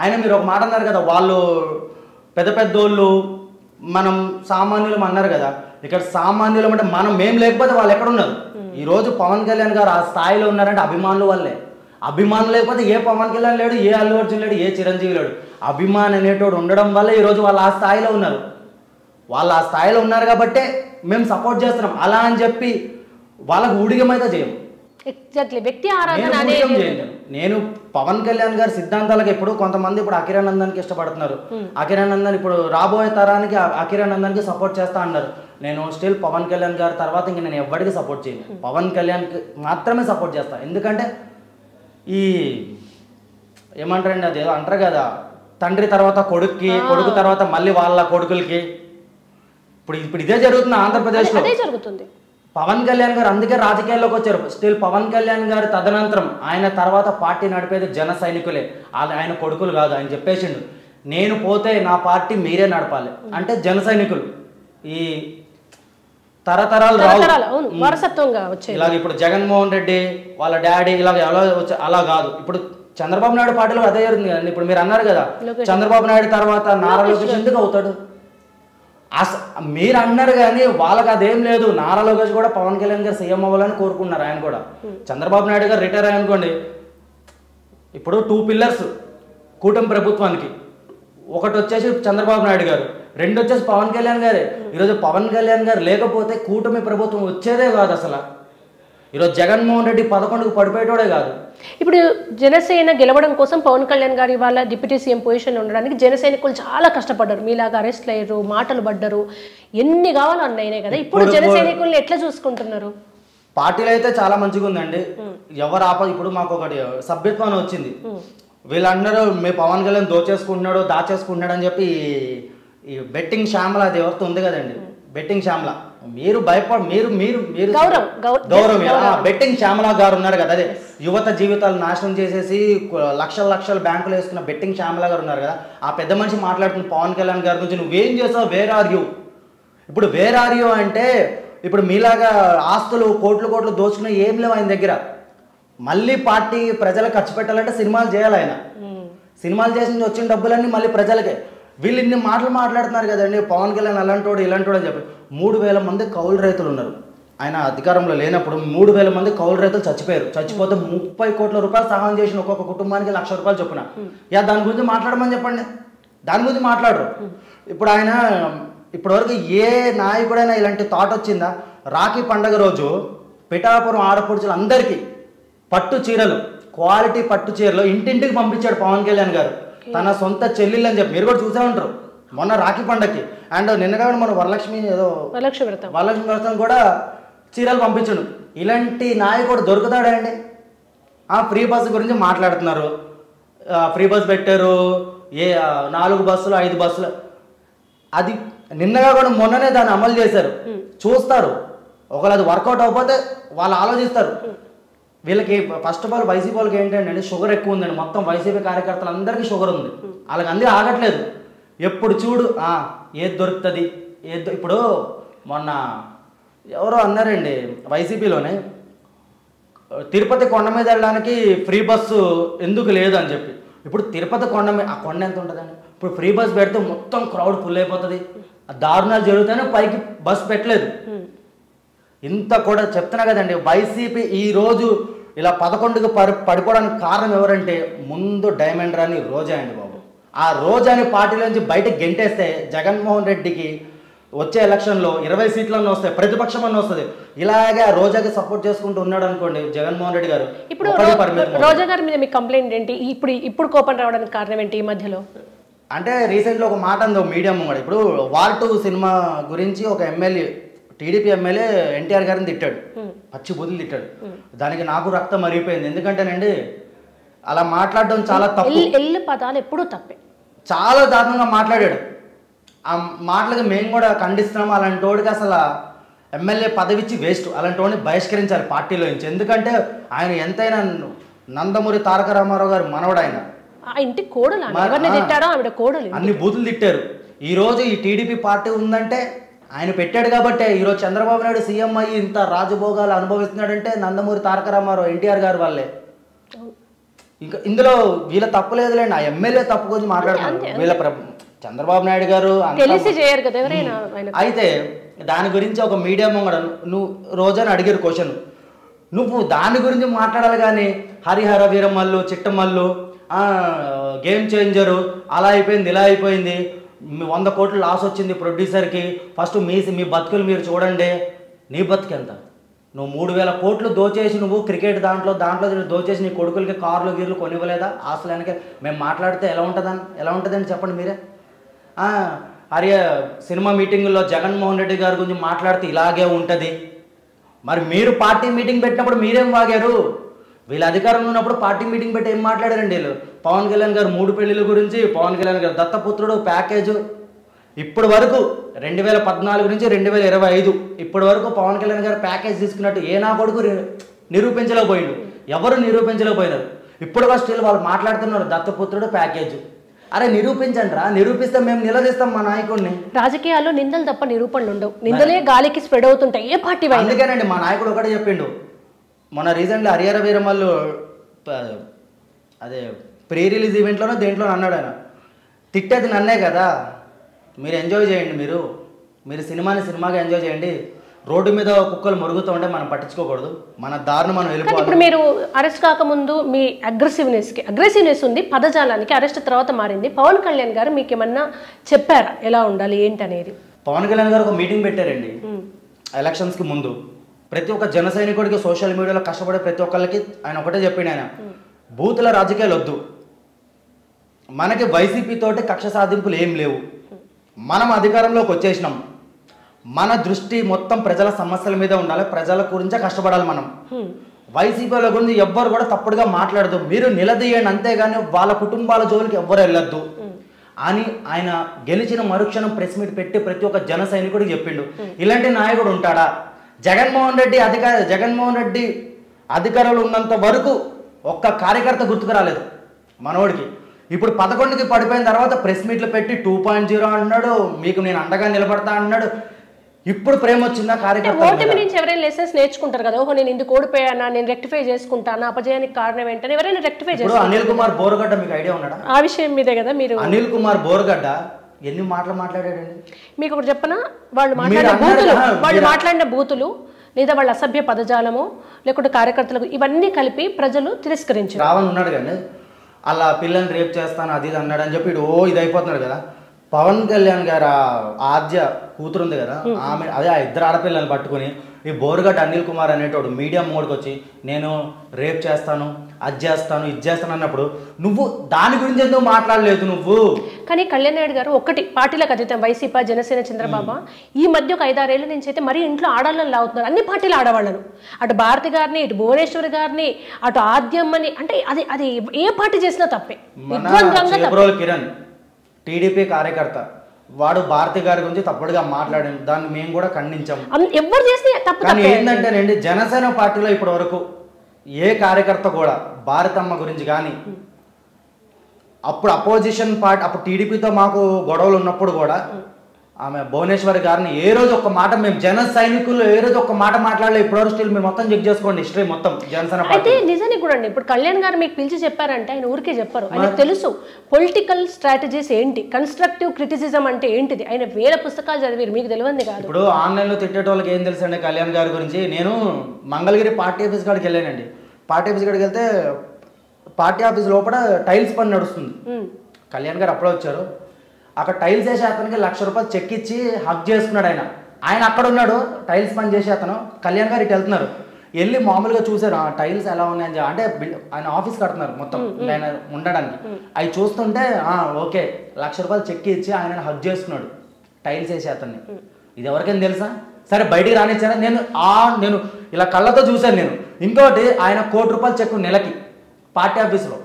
ఆయన మీరు ఒక మాట అన్నారు కదా, వాళ్ళు పెద్దోళ్ళు మనం సామాన్యులం అన్నారు కదా. ఇక్కడ సామాన్యులం అంటే మేము లేకపోతే వాళ్ళు ఎక్కడ ఉన్నారు? ఈరోజు పవన్ కళ్యాణ్ గారు ఆ స్థాయిలో ఉన్నారంటే అభిమానుల వల్లే. అభిమానులు లేకపోతే ఏ పవన్ కళ్యాణ్ లేడు, ఏ అల్లు అర్జున్ లేడు, ఏ చిరంజీవి లేడు. అభిమానం అనేటోడు ఉండడం వల్ల ఈరోజు వాళ్ళు ఆ స్థాయిలో ఉన్నారు. వాళ్ళు ఆ స్థాయిలో ఉన్నారు కాబట్టే మేము సపోర్ట్ చేస్తున్నాం. అలా అని చెప్పి వాళ్ళకు ఊడిగమైతే చేయము. ఎగ్జాక్ట్లీ, వ్యక్తి ఆరాధన. నేను పవన్ కళ్యాణ్ గారి సిద్ధాంతాలకు ఇప్పుడు కొంతమంది ఇప్పుడు అకిరానందన్కి ఇష్టపడుతున్నారు. అకిరానందన్ ఇప్పుడు రాబోయే తరానికి అకిరానందన్కి సపోర్ట్ చేస్తా అన్నారు. నేను స్టిల్ పవన్ కళ్యాణ్ గారి తర్వాత ఇంక నేను ఎవరికి సపోర్ట్ చేయను, పవన్ కళ్యాణ్కి మాత్రమే సపోర్ట్ చేస్తాను. ఎందుకంటే ఈ ఏమంటారండి, అది ఏదో అంటారు కదా, తండ్రి తర్వాత కొడుక్కి, కొడుకు తర్వాత మళ్ళీ వాళ్ళ కొడుకులకి. ఇప్పుడు ఇదే జరుగుతుంది ఆంధ్రప్రదేశ్లో. జరుగుతుంది. పవన్ కళ్యాణ్ గారు అందుకే రాజకీయాల్లోకి వచ్చారు. స్టిల్ పవన్ కళ్యాణ్ గారి తదనంతరం ఆయన తర్వాత పార్టీ నడిపేది జన సైనికులే, ఆయన కొడుకులు కాదు. ఆయన చెప్పేసిండు, నేను పోతే నా పార్టీ మీరే నడపాలి అంటే జన సైనికులు. ఈ తరతరాలు వారసత్వంగా వచ్చాయి. ఇలాగ ఇప్పుడు జగన్మోహన్ రెడ్డి వాళ్ళ డాడీ ఇలాగ అలా కాదు. ఇప్పుడు చంద్రబాబు నాయుడు పార్టీలో అదే జరుగుతుంది కదండి. ఇప్పుడు మీరు అన్నారు కదా, చంద్రబాబు నాయుడు తర్వాత నారా లోకేష్ ఎందుకు అవుతాడు? మీరు అన్నారు కానీ వాళ్ళకి అదేం లేదు. నారా లోకేష్ కూడా పవన్ కళ్యాణ్ గారు సీఎం అవ్వాలని కోరుకున్నారు. ఆయన కూడా చంద్రబాబు నాయుడు గారు రిటైర్ అయ్యనుకోండి, ఇప్పుడు 2 పిల్లర్స్ కూటమి ప్రభుత్వానికి. ఒకటి వచ్చేసి చంద్రబాబు నాయుడు గారు, 2 వచ్చేసి పవన్ కళ్యాణ్ గారే. ఈరోజు పవన్ కళ్యాణ్ గారు లేకపోతే కూటమి ప్రభుత్వం వచ్చేదే కాదు అసలు. ఈరోజు జగన్మోహన్ రెడ్డి 11కు పడిపోయేటోడే కాదు. ఇప్పుడు జనసేన గెలవడం కోసం పవన్ కళ్యాణ్ గారి వాళ్ళ డిప్యూటీ సీఎం పొజిషన్ ఉండడానికి జనసైనికులు చాలా కష్టపడ్డారు. మీలాగా అరెస్ట్ అయ్యారు, మాటలు పడ్డారు, ఎన్ని కావాలో అన్నయ్యనే కదా. ఇప్పుడు జనసైనికుల్ని ఎట్లా చూసుకుంటున్నారు? పార్టీలో అయితే చాలా మంచిగా ఉందండి. ఎవరు ఇప్పుడు మాకు ఒకటి సభ్యత్వం వచ్చింది. వీళ్ళందరూ మీ పవన్ కళ్యాణ్ దాచేసుకుంటున్నాడు అని చెప్పి ఈ బెట్టింగ్ శ్యామల అది ఎవరితో ఉంది కదండి, బెట్టింగ్ శ్యామల. మీరు మీరు మీరు మీరు గౌరవం బెట్టింగ్ శ్యామల గారు ఉన్నారు కదా, అదే యువత జీవితాలు నాశనం చేసేసి లక్షల బ్యాంకులు వేసుకున్న బెట్టింగ్ శ్యామల గారు ఉన్నారు కదా, ఆ పెద్ద మనిషి మాట్లాడుతున్న పవన్ కళ్యాణ్ గారి గురించి నువ్వేం చేసావు, వేర్ ఆర్ యూ. ఇప్పుడు వేర్ ఆర్ యూ అంటే ఇప్పుడు మీలాగా ఆస్తులు కోట్లు దోచుకునే ఏం లేవు ఆయన దగ్గర. మళ్ళీ పార్టీ ప్రజలకు ఖర్చు పెట్టాలంటే సినిమాలు చేయాలి ఆయన. సినిమాలు చేసి వచ్చిన డబ్బులన్నీ మళ్ళీ ప్రజలకే. వీళ్ళు ఇన్ని మాటలు మాట్లాడుతున్నారు కదండి, పవన్ కళ్యాణ్ అలాంటోడు ఇలాంటోడు అని చెప్పి. 3,000 మంది కౌలు రైతులు ఉన్నారు ఆయన అధికారంలో లేనప్పుడు. 3,000 మంది కౌలు రైతులు చచ్చిపోయారు. చచ్చిపోతే 30 కోట్ల రూపాయలు సహాయం చేసిన ఒక్కొక్క కుటుంబానికి 1,00,000 రూపాయలు చొప్పున. దాని గురించి మాట్లాడమని చెప్పండి, దాని గురించి మాట్లాడరు. ఇప్పుడు ఆయన ఇప్పటివరకు ఏ నాయకుడైనా ఇలాంటి థాట్ వచ్చిందా? రాఖీ పండగ రోజు పిఠాపురం ఆడపడుచులు అందరికీ పట్టు చీరలు, క్వాలిటీ పట్టు చీరలు ఇంటింటికి పంపించాడు పవన్ కళ్యాణ్ గారు, తన సొంత చెల్లెళ్ళు అని చెప్పి. మీరు కూడా చూసే ఉంటారు మొన్న రాఖీ పండగకి. అండ్ నిన్నగా మన వరలక్ష్మి వ్రతం కూడా చీరలు పంపించాడు. ఇలాంటి నాయకుడు దొరుకుతాడండి? ఫ్రీ బస్సు గురించి మాట్లాడుతున్నారు. ఫ్రీ బస్ పెట్టారు, 4 బస్సులు 5 బస్సులు. అది నిన్నగా కూడా మొన్ననే దాన్ని అమలు చేశారు. చూస్తారు, ఒకవేళ అది వర్కౌట్ అవ్వకపోతే వాళ్ళు ఆలోచిస్తారు. వీళ్ళకి ఫస్ట్ ఆఫ్ ఆల్ వైసీపీ వాళ్ళకి ఏంటంటే షుగర్ ఎక్కువ ఉందండి. మొత్తం వైసీపీ కార్యకర్తలందరికీ షుగర్ ఉంది. వాళ్ళకి అందరూ ఆగట్లేదు. ఎప్పుడు చూడు ఏది దొరుకుతుంది ఇప్పుడు మొన్న ఎవరో అన్నారండి వైసీపీలోనే, తిరుపతి కొండ మీద వెళ్ళడానికి ఫ్రీ బస్సు ఎందుకు లేదు అని చెప్పి. ఇప్పుడు తిరుపతి కొండ మీద ఆ కొండ ఎంత ఉంటుందండి? ఇప్పుడు ఫ్రీ బస్ పెడితే మొత్తం క్రౌడ్ ఫుల్ అయిపోతుంది, దారుణాలు జరుగుతాయని పైకి బస్ పెట్టలేదు. ఇంత కూడా చెప్తున్నా కదండి. వైసీపీ ఈరోజు ఇలా 11కు పడిపోవడానికి కారణం ఎవరంటే ముందు డైమండ్ రాని రోజా అండి బాబు. ఆ రోజాని పార్టీలోంచి బయటకు గెంటేస్తే జగన్మోహన్ రెడ్డికి వచ్చే ఎలక్షన్లో 20 సీట్లన్నీ వస్తాయి, ప్రతిపక్షం అన్న వస్తుంది. ఇలాగే రోజాకి సపోర్ట్ చేసుకుంటూ ఉన్నాడు అనుకోండి జగన్మోహన్ రెడ్డి గారు. ఇప్పుడు రోజా గారి మీద మీ కంప్లైంట్ ఏంటి? ఇప్పుడు కోపం రావడానికి కారణం ఏంటి ఈ మధ్యలో? అంటే రీసెంట్గా ఒక మాట ఉంది మీడియం కూడా. ఇప్పుడు వార్ 2 సినిమా గురించి ఒక ఎమ్మెల్యే, టీడీపీ ఎమ్మెల్యే ఎన్టీఆర్ గారిని తిట్టాడు, పచ్చి బుద్ధులు తిట్టాడు. దానికి నాకు రక్తం మరిగిపోయింది. ఎందుకంటేనండి అలా మాట్లాడడం చాలా తప్పు. ఎల్లు పదాలు ఎప్పుడూ తప్పే, చాలా దారుణంగా మాట్లాడాడు. ఆ మాటలకు మేము కూడా ఖండిస్తున్నాం. అలాంటి వాడికి అసలు ఎమ్మెల్యే పదవిచ్చి వేస్ట్. అలాంటి వాడిని బహిష్కరించాలి పార్టీలో నుంచి. ఎందుకంటే ఆయన ఎంతైనా నందమూరి తారక రామారావు గారు మనవడు. ఆయన ఇంటి కోడలు, ఆవిడ కోడలు, అన్ని బూతులు తిట్టారు. ఈరోజు ఈ టీడీపీ పార్టీ ఉందంటే ఆయన పెట్టాడు కాబట్టే. ఈరోజు చంద్రబాబు నాయుడు సీఎం అయ్యి ఇంత రాజభోగాలు అనుభవిస్తున్నాడంటే నందమూరి తారక రామారావు ఎన్టీఆర్ గారు వాళ్ళే. ఇంకా ఇందులో వీళ్ళ తప్పు లేదులేండి, ఆ ఎమ్మెల్యే తప్పు గురించి మాట్లాడుతున్నారు. వీళ్ళ చంద్రబాబు నాయుడు గారు అయితే దాని గురించి ఒక మీడియా ముంగడ నువ్వు రోజాని అడిగారు క్వశ్చన్, నువ్వు దాని గురించి మాట్లాడాలి కానీ హరిహర వీరమల్లు చిట్టమల్లు గేమ్ చేంజరు అలా అయిపోయింది ఇలా అయిపోయింది 100 కోట్లు లాస్ వచ్చింది ప్రొడ్యూసర్కి, ఫస్ట్ మీ బతుకులు మీరు చూడండి. నీ బతుకు ఎంత? నువ్వు 3,000 కోట్లు దోచేసి నువ్వు క్రికెట్ దాంట్లో దోచేసి నీ కొడుకులకి కార్లు గీర్లు కొనివ్వలేదా? ఆస్తులకి మేము మాట్లాడితే ఎలా ఉంటుందని చెప్పండి మీరే. సినిమా మీటింగుల్లో జగన్మోహన్ రెడ్డి గారి గురించి మాట్లాడితే ఇలాగే ఉంటుంది. మరి మీరు పార్టీ మీటింగ్ పెట్టినప్పుడు మీరేం వాగారు? వీళ్ళ అధికారంలో ఉన్నప్పుడు పార్టీ మీటింగ్ పెట్టి ఏం మాట్లాడారండి వీళ్ళు? పవన్ కళ్యాణ్ గారు 3 పెళ్లిళ్ళ గురించి, పవన్ కళ్యాణ్ గారు దత్తపుత్రుడు ప్యాకేజు. ఇప్పటి వరకు 2014 నుంచి 2025 ఇప్పటి వరకు పవన్ కళ్యాణ్ గారు ప్యాకేజ్ తీసుకున్నట్టు ఏ నా కొడుకు నిరూపించలేకపోయిండు. ఎవరు నిరూపించలేకపోయినారు. ఇప్పుడు స్టిల్ వాళ్ళు మాట్లాడుతున్నారు దత్తపుత్రుడు ప్యాకేజ్. అరే నిరూపించండి రా, నిరూపిస్తే మేము నిలదీస్తాం మా నాయకుడిని. రాజకీయాల్లో నిందలు తప్ప నిరూపణలు ఉండవు, నిందలే గాలికి స్ప్రెడ్ అవుతుంటాయి ఏ పార్టీ. అందుకేనండి మా నాయకుడు ఒకటే చెప్పిండు మొన్న రీసెంట్లీ హరిహర వీరమల్లు అదే ప్రీ రిలీజ్ ఈవెంట్లోనో దేంట్లో అన్నాడు ఆయన, తిట్టేది నన్నే కదా, మీరు ఎంజాయ్ చేయండి, మీరు సినిమాగా ఎంజాయ్ చేయండి, రోడ్డు మీద కుక్కలు మురుగుతూ ఉంటే మనం పట్టించుకోకూడదు, మన దారిని మనం వెళ్ళిపోవాలి. ఇప్పుడు మీరు అరెస్ట్ కాకముందు మీ అగ్రెసివ్నెస్ ఉంది, పదజాలానికి అరెస్ట్ తర్వాత మారింది. పవన్ కళ్యాణ్ గారు మీకు ఏమన్నా చెప్పారా ఎలా ఉండాలి ఏంటి అనేది? పవన్ కళ్యాణ్ గారు ఒక మీటింగ్ పెట్టారండి ఎలక్షన్స్కి ముందు. ప్రతి ఒక్క జన సైనికుడికి సోషల్ మీడియాలో కష్టపడే ప్రతి ఒక్కరికి ఆయన ఒకటే చెప్పిండు, ఆయన బూతుల రాజకీయాలు వద్దు, మనకి వైసీపీ తోటి కక్ష సాధింపులు ఏం లేవు, మనం అధికారంలోకి వచ్చేసినాం, మన దృష్టి మొత్తం ప్రజల సమస్యల మీద ఉండాలి, ప్రజల గురించే కష్టపడాలి మనం. వైసీపీల గురించి ఎవ్వరు కూడా తప్పుడుగా మాట్లాడదు, మీరు నిలదీయండి అంతేగాని వాళ్ళ కుటుంబాల జోలికి ఎవ్వరు వెళ్ళొద్దు అని ఆయన గెలిచిన మరుక్షణం ప్రెస్ మీట్ పెట్టి ప్రతి ఒక్క జన సైనికుడికి చెప్పిండు. ఇలాంటి నాయకుడు ఉంటాడా? జగన్మోహన్ రెడ్డి అధికారులు ఉన్నంత వరకు ఒక్క కార్యకర్త గుర్తుకు రాలేదు మనోడికి. ఇప్పుడు 11కి పడిపోయిన తర్వాత ప్రెస్ మీట్లు పెట్టి 2.0 అంటున్నాడు, మీకు నేను అండగా నిలబడతా అంటున్నాడు. ఇప్పుడు ప్రేమ వచ్చిందా కార్యకర్త? ఓటమి నుంచి ఎవరైనా లెసన్స్ నేర్చుకుంటారు కదా, ఓహో నేను ఇందుకు ఓడిపోయానా, నేను రెక్టిఫై చేసుకుంటానా, అపజయానికి కారణం ఏంటని ఎవరైనా రెక్టిఫై ఇప్పుడు అనిల్ కుమార్ బోరగడ్డ మీకు ఐడియా ఉన్నాడా? ఆ విషయం మీదే కదా మీరు. అనిల్ కుమార్ బోరగడ్డ ఎన్ని మాటలు మాట్లాడాడండి మీకు ఒకటి చెప్పనా, వాళ్ళు మాట్లాడిన బూతులు లేదా వాళ్ళ అసభ్య పదజాలము లేకుంటే కార్యకర్తలకు ఇవన్నీ కలిపి ప్రజలు తిరస్కరించారు. రావణ్ ఉన్నాడు కానీ అలా పిల్లల్ని రేప్ చేస్తాను అది ఇది అన్నాడు అని చెప్పి ఇది అయిపోతున్నాడు కదా. పవన్ కళ్యాణ్ గారు ఆద్య కూతురు ఉంది కదా, ఆమె అదే ఆ ఇద్దరు ఆడపిల్లల్ని పట్టుకుని ఈ బోరుగడ్డ అనిల్ కుమార్ అనేటోడు మీడియా మోడ్కి వచ్చి నేను రేప్ చేస్తాను, అది చేస్తాను, ఇది చేస్తాను అన్నప్పుడు నువ్వు దాని గురించి ఎందుకు మాట్లాడలేదు నువ్వు? కానీ కళ్యాణ్ నాయుడు గారు ఒకటి పార్టీలకు అతీతం వైసీపీ, జనసేన, చంద్రబాబు ఈ మధ్య ఒక 5-6 ఏళ్ల నుంచి అయితే మరీ ఇంట్లో ఆడాలని లాగుతున్నారు, అన్ని పార్టీలు ఆడవాళ్ళను, అటు భారతి గారిని, ఇటు భువనేశ్వరి గారిని, అటు ఆద్యమ్మని, అంటే అది అది ఏ పార్టీ చేసినా తప్పే. కిరణ్ టీడీపీ కార్యకర్త వాడు భారతి గారి గురించి తప్పుడుగా మాట్లాడాను, దాన్ని మేము కూడా ఖండించాం. ఎవరు చేసినా తప్పు. కానీ ఏంటంటేనండి జనసేన పార్టీలో ఇప్పటి వరకు ఏ కార్యకర్త కూడా భారతమ్మ గురించి కానీ అప్పుడు అపోజిషన్ పార్టీ అప్పుడు టీడీపీతో మాకు గొడవలు ఉన్నప్పుడు కూడా ఆమె భువనేశ్వరి గారిని ఏ రోజు ఒక్క మాట మేము జన సైనికులు ఏ రోజు ఒక్క మాట మాట్లాడలేదు ఇప్పటివరకు. స్టిల్ మీరు మొత్తం చెక్ చేసుకోండి హిస్టరీ మొత్తం జనసేన పార్టీ. అయితే నిజానికి కూడా అండి ఇప్పుడు కళ్యాణ్ గారు మీకు పిలిచి చెప్పారంటే ఆయన ఊరికే చెప్పారు, ఆయనకు తెలుసు పొలిటికల్ స్ట్రాటజీస్ ఏంటి, కన్స్ట్రక్టివ్ క్రిటిసిజం అంటే ఏంటిది, ఆయన వేల పుస్తకాలు చదివారు, మీకు తెలియంది కాదు. ఇప్పుడు ఆన్లైన్లో తిట్టేట వాళ్ళకి ఏం తెలుసు అండి కళ్యాణ్ గారి గురించి. నేను మంగళగిరి పార్టీ ఆఫీస్ కాడికి వెళ్ళానండి. పార్టీ ఆఫీస్ కాడికి వెళ్తే పార్టీ ఆఫీస్ లోపల టైల్స్ పని నడుస్తుంది. కళ్యాణ్ గారు అప్పుడే వచ్చారు. అక్కడ టైల్స్ వేసే అతనికి 1,00,000 రూపాయలు చెక్ ఇచ్చి హక్ చేసుకున్నాడు. ఆయన అక్కడ ఉన్నాడు టైల్స్ పని చేసే అతను. కళ్యాణ్ గారు ఇటు వెళ్తున్నారు, వెళ్ళి మామూలుగా చూసారు ఆ టైల్స్ ఎలా ఉన్నాయని. అంటే ఆయన ఆఫీస్ కడుతున్నారు మొత్తం ఆయన ఉండడానికి. అవి చూస్తుంటే ఓకే 1,00,000 రూపాయలు చెక్ ఇచ్చి ఆయన హక్ చేసుకున్నాడు టైల్స్ వేసే అతన్ని. ఇది ఎవరికైనా తెలుసా? సరే బయటికి రానిచ్చారా? నేను ఇలా కళ్ళతో చూశాను నేను. ఇంకోటి ఆయన 1 కోటి రూపాయలు చెక్ నెలకి పార్టీ ఆఫీస్లో,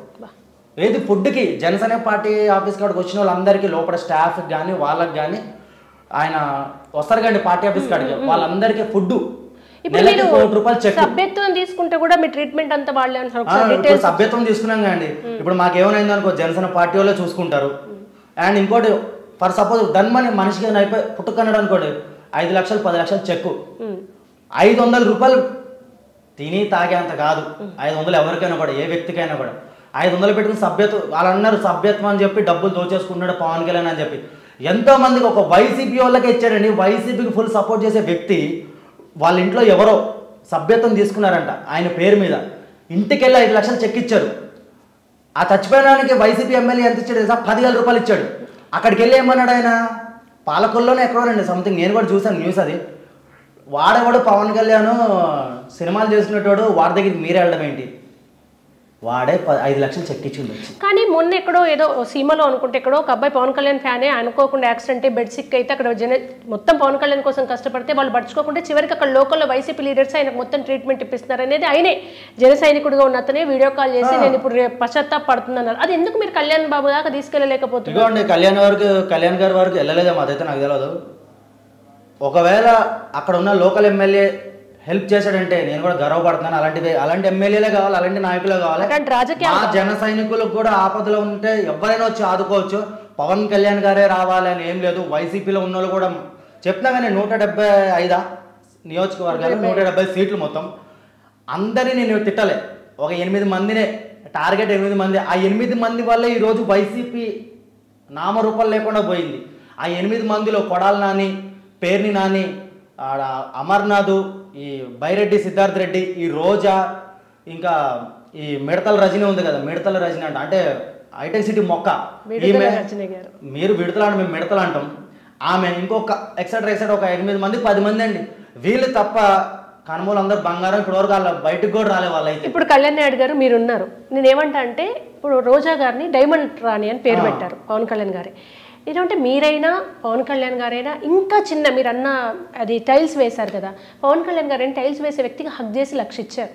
ఏది ఫుడ్కి జనసేన పార్టీ ఆఫీస్ కాడికి వచ్చిన వాళ్ళందరికీ లోపల స్టాఫ్కి కానీ వాళ్ళకి కానీ ఆయన వస్తారు కానీ పార్టీ ఆఫీస్ కాడికి వాళ్ళందరికీ ఫుడ్ నెలకి 1 కోటి రూపాయలు చెక్. సభ్యత్వం తీసుకుంటే కూడా మీ ట్రీట్మెంట్ అంతా వాళ్ళే సభ్యత్వం తీసుకున్నాం కానీ ఇప్పుడు మాకేమైంది అనుకో జనసేన పార్టీ వాళ్ళే చూసుకుంటారు. అండ్ ఇంకోటి ఫర్ సపోజ్ ధన్మని మనిషికి అయిపోయి పుట్టుకున్నాడు అనుకోండి 5 లక్షలు 10 లక్షలు చెక్కు, 500 రూపాయలు తిని తాగేంత కాదు. 500 ఎవరికైనా కూడా ఏ వ్యక్తికైనా కూడా 500 పెట్టుకుని సభ్యత్వం వాళ్ళు అన్నారు సభ్యత్వం అని చెప్పి డబ్బులు దోచేసుకున్నాడు పవన్ కళ్యాణ్ అని చెప్పి. ఎంతో మందికి ఒక వైసీపీ వాళ్ళకే ఇచ్చాడండి. వైసీపీకి ఫుల్ సపోర్ట్ చేసే వ్యక్తి వాళ్ళ ఇంట్లో ఎవరో సభ్యత్వం తీసుకున్నారంట ఆయన పేరు మీద. ఇంటికి వెళ్ళి 5 లక్షలు చెక్ ఇచ్చారు. ఆ చచ్చిపోయడానికి వైసీపీ ఎమ్మెల్యే ఎంత ఇచ్చాడు తెలుసా? 10,000 రూపాయలు ఇచ్చాడు. అక్కడికి వెళ్ళి ఏమన్నాడు ఆయన, పాలకొల్లోనే ఎక్కడోనండి సంథింగ్, నేను కూడా చూసాను న్యూస్. అది వాడేవాడు పవన్ కళ్యాణ్ సినిమాలు చేసుకునేటోడు, వాడి దగ్గరికి మీరే వెళ్ళడం ఏంటి? వాడే 5 లక్షలు చెక్ ఇచ్చింది. కానీ మొన్న ఎక్కడో ఏదో సీమలో అనుకుంటే ఎక్కడో ఒక అబ్బాయి పవన్ కళ్యాణ్ ఫ్యానే అనుకోకుండా యాక్సిడెంట్ బెడ్ సిక్ అయితే అక్కడ మొత్తం పవన్ కళ్యాణ్ కోసం కష్టపడితే వాళ్ళు పడుచుకోకుండా చివరికి అక్కడ లోకల్లో వైసీపీ లీడర్స్ ఆయనకు మొత్తం ట్రీట్మెంట్ ఇప్పిస్తున్నారు అనేది ఆయనే జన సైనికుడిగా ఉన్న అతనే వీడియో కాల్ చేసి నేను ఇప్పుడు పశ్చాత్తాపడుతున్నాను. అది ఎందుకు మీరు కళ్యాణ్ బాబు దాకా తీసుకెళ్ళలేకపోతున్నారు? కళ్యాణ్ గారి వరకు వెళ్ళలేదేమో, అదైతే నాకు తెలియదు. ఒకవేళ అక్కడ ఉన్న లోకల్ ఎమ్మెల్యే హెల్ప్ చేశాడంటే నేను కూడా గర్వపడుతున్నాను. అలాంటి ఎమ్మెల్యేలే కావాలి, అలాంటి నాయకులే కావాలి. మా జన సైనికులకు కూడా ఆపదలో ఉంటే ఎవరైనా వచ్చి ఆదుకోవచ్చు. పవన్ కళ్యాణ్ గారే రావాలి అని ఏం లేదు. వైసీపీలో ఉన్న వాళ్ళు కూడా చెప్తున్నా కానీ 175 నియోజకవర్గాలు 170 సీట్లు మొత్తం. అందరినీ నేను తిట్టలే, ఒక 8 మందినే టార్గెట్. 8 మంది. ఆ 8 మంది వల్లే ఈరోజు వైసీపీ నామరూపాలు లేకుండా పోయింది. ఆ 8 మందిలో కొడాలి నాని, పేర్ని నాని, అమర్నాథ్, ఈ బైరెడ్డి సిద్ధార్థ్ రెడ్డి, ఈ రోజా, ఇంకా ఈ మిడతల రజనీ ఉంది కదా, మిడతల రజనీ అంటే హైటెక్ సిటీ మొక్క, ఈమె మీరు విడతలు అంటే మేము మిడతలు అంటాం. ఆమె ఇంకొక ఎక్సెట్రా ఒక 8 మంది 10 మంది అండి. వీళ్ళు తప్ప కనుమూలు అందరు బంగారం ఇప్పటివరకు వాళ్ళ బయటకు కూడా రాలే వాళ్ళు అయితే. ఇప్పుడు కళ్యాణ్ నాయుడు గారు మీరున్నారు, నేనేమంటా అంటే ఇప్పుడు రోజా గారిని డైమండ్ రాణి అని పేరు పెట్టారు పవన్ కళ్యాణ్ గారి. ఏంటంటే మీరైనా పవన్ కళ్యాణ్ గారైనా ఇంకా చిన్న మీరు అన్న అది టైల్స్ వేశారు కదా, పవన్ కళ్యాణ్ గారైనా టైల్స్ వేసే వ్యక్తికి హక్ చేసి లక్ష ఇచ్చారు.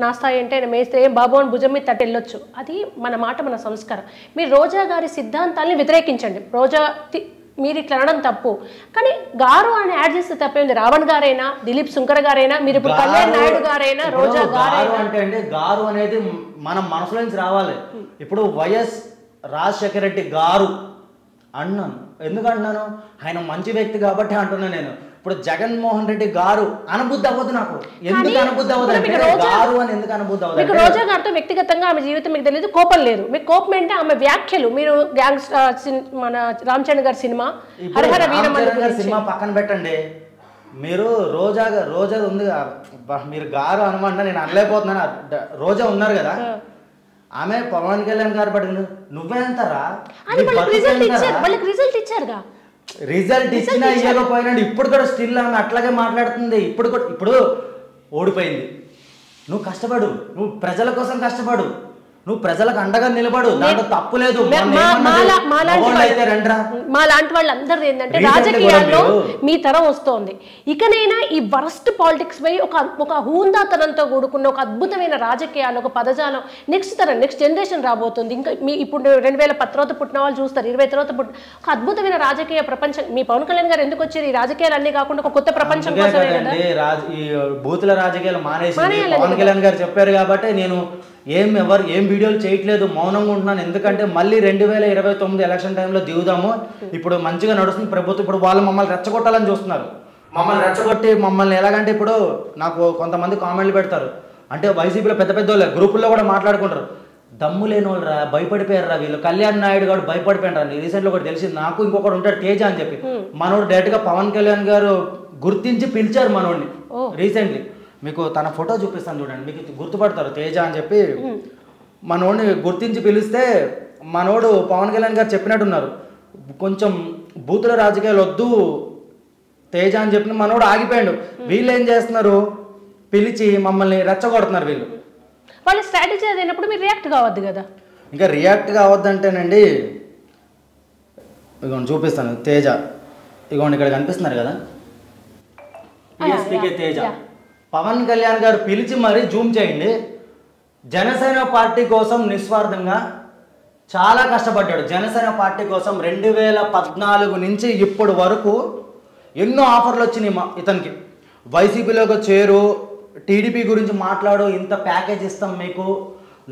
నా స్థాయి అంటే ఆయన మేస్తే ఏం బాబు అని భుజం మీద తట్టి వెళ్ళొచ్చు, అది మన మాట మన సంస్కారం. మీరు రోజా గారి సిద్ధాంతాలని వ్యతిరేకించండి, రోజా మీరు ఇట్లా అనడం తప్పు, కానీ గారు అని యాడ్ చేస్తే తప్పేంది. రావణ్ గారైనా దిలీప్ శంకర్ గారైనా మీరు ఇప్పుడు కళ్యాణ్ నాయుడు గారైనా రోజా గారు అంటే గారు అనేది మనం మనసులో నుంచి రావాలి. ఇప్పుడు వైఎస్ రాజశేఖర రెడ్డి గారు అన్నాను, ఎందుకంటున్నాను ఆయన మంచి వ్యక్తి కాబట్టి అంటున్నాను నేను. ఇప్పుడు జగన్మోహన్ రెడ్డి గారు అనబుద్ధి అవ్వదు నాకు. ఎందుకు అనబుద్ధి అవ్వదు అంటే గారు అని ఎందుకు అనబుద్ధి అవ్వదు? మీకు రోజా గారితో వ్యక్తిగతంగా ఆమె జీవితం మీకు తెలియదు, కోపం లేదు, మీకు కోపం అంటే ఆమె వ్యాఖ్యలు. మీరు మన రామ్ చరణ్ గారి సినిమా హరహర వీరమల్లు సినిమా పక్కన పెట్టండి, మీరు రోజా ఉంది మీరు గారు అనమాట నేను అనలేకపోతున్నాను. రోజా ఉన్నారు కదా, ఆమె పవన్ కళ్యాణ్ గారు పడింది నువ్వెంతరా రిజల్ట్ ఇచ్చారుగా, రిజల్ట్ ఇచ్చినా ఇవ్వకపోయినా ఇప్పుడు కూడా స్టిల్ ఆమె అట్లాగే మాట్లాడుతుంది. ఇప్పుడు ఓడిపోయింది, నువ్వు కష్టపడు, నువ్వు ప్రజల కోసం కష్టపడు, నువ్వు ప్రజలకు అండగా నిలబడు, దాంట్లో తప్పు లేదు. మా లాంటి వాళ్ళందరూ ఏంటంటే రాజకీయాల్లో మీ తరం వస్తోంది, ఇకనైనా ఈ వరస్ట్ పాలిటిక్స్ పై ఒక హూందాతనంతో కూడుకున్న ఒక అద్భుతమైన రాజకీయాలు, ఒక పదజాలం నెక్స్ట్ తరం నెక్స్ట్ జనరేషన్ రాబోతుంది. ఇంకా మీ ఇప్పుడు 2010 తర్వాత పుట్టిన వాళ్ళు చూస్తారు, 20 తర్వాత ఒక అద్భుతమైన రాజకీయ ప్రపంచం. మీ పవన్ కళ్యాణ్ గారు ఎందుకు వచ్చారు? ఈ రాజకీయాలు అన్ని కాకుండా ఒక కొత్త ప్రపంచం కోసమే కదా. ఈ బూతుల రాజకీయాలు మానేసి పవన్ కళ్యాణ్ గారు చెప్పారు కాబట్టి నేను ఏం వీడియోలు చేయట్లేదు, మౌనంగా ఉంటున్నాను. ఎందుకంటే మళ్ళీ 2029 ఎలక్షన్ టైంలో దిగుదాము, ఇప్పుడు మంచిగా నడుస్తుంది ప్రభుత్వం. ఇప్పుడు వాళ్ళు మమ్మల్ని రెచ్చగొట్టాలని చూస్తున్నారు, మమ్మల్ని రెచ్చగొట్టి మమ్మల్ని ఎలాగంటే ఇప్పుడు నాకు కొంతమంది కామెంట్లు పెడతారు, అంటే వైసీపీలో పెద్ద పెద్ద వాళ్ళు గ్రూపుల్లో కూడా మాట్లాడుకుంటారు, దమ్ము లేని వాళ్ళు రా, భయపడిపోయారు రా వీళ్ళు, కళ్యాణ్ నాయుడు గారు భయపడిపోయారు రా. రీసెంట్లో ఒకటి తెలిసింది నాకు, ఇంకొకటి ఉంటాడు తేజ అని చెప్పి, మనోడు డైరెక్ట్గా పవన్ కళ్యాణ్ గారు గుర్తించి పిలిచారు మనోడిని రీసెంట్లీ. మీకు తన ఫోటో చూపిస్తాను చూడండి, మీకు గుర్తుపడతారు తేజ అని చెప్పి. మనోడిని గుర్తించి పిలిస్తే మనోడు పవన్ కళ్యాణ్ గారు చెప్పినట్టున్నారు, కొంచెం బూతుల రాజకీయాలు వద్దు తేజ అని చెప్పిన మనోడు ఆగిపోయాడు. వీళ్ళు ఏం చేస్తున్నారు, పిలిచి మమ్మల్ని రెచ్చగొడుతున్నారు వీళ్ళు. వాళ్ళ స్ట్రాటజీ అదైనప్పుడు మీరు రియాక్ట్ కావద్దు కదా. ఇంకా రియాక్ట్ కావద్దంటేనండి, ఇగోండి చూపిస్తాను తేజ, ఇగోండి ఇక్కడ కనిపిస్తున్నారు కదా టీఎస్పీకే తేజ. పవన్ కళ్యాణ్ గారు పిలిచి మరీ జూమ్ చేయండి, జనసేన పార్టీ కోసం నిస్వార్థంగా చాలా కష్టపడ్డాడు. జనసేన పార్టీ కోసం 2014 నుంచి ఇప్పటి వరకు ఎన్నో ఆఫర్లు వచ్చినాయి ఇతనికి. వైసీపీలోకి చేరు, టీడీపీ గురించి మాట్లాడు, ఇంత ప్యాకేజ్ ఇస్తాం మీకు,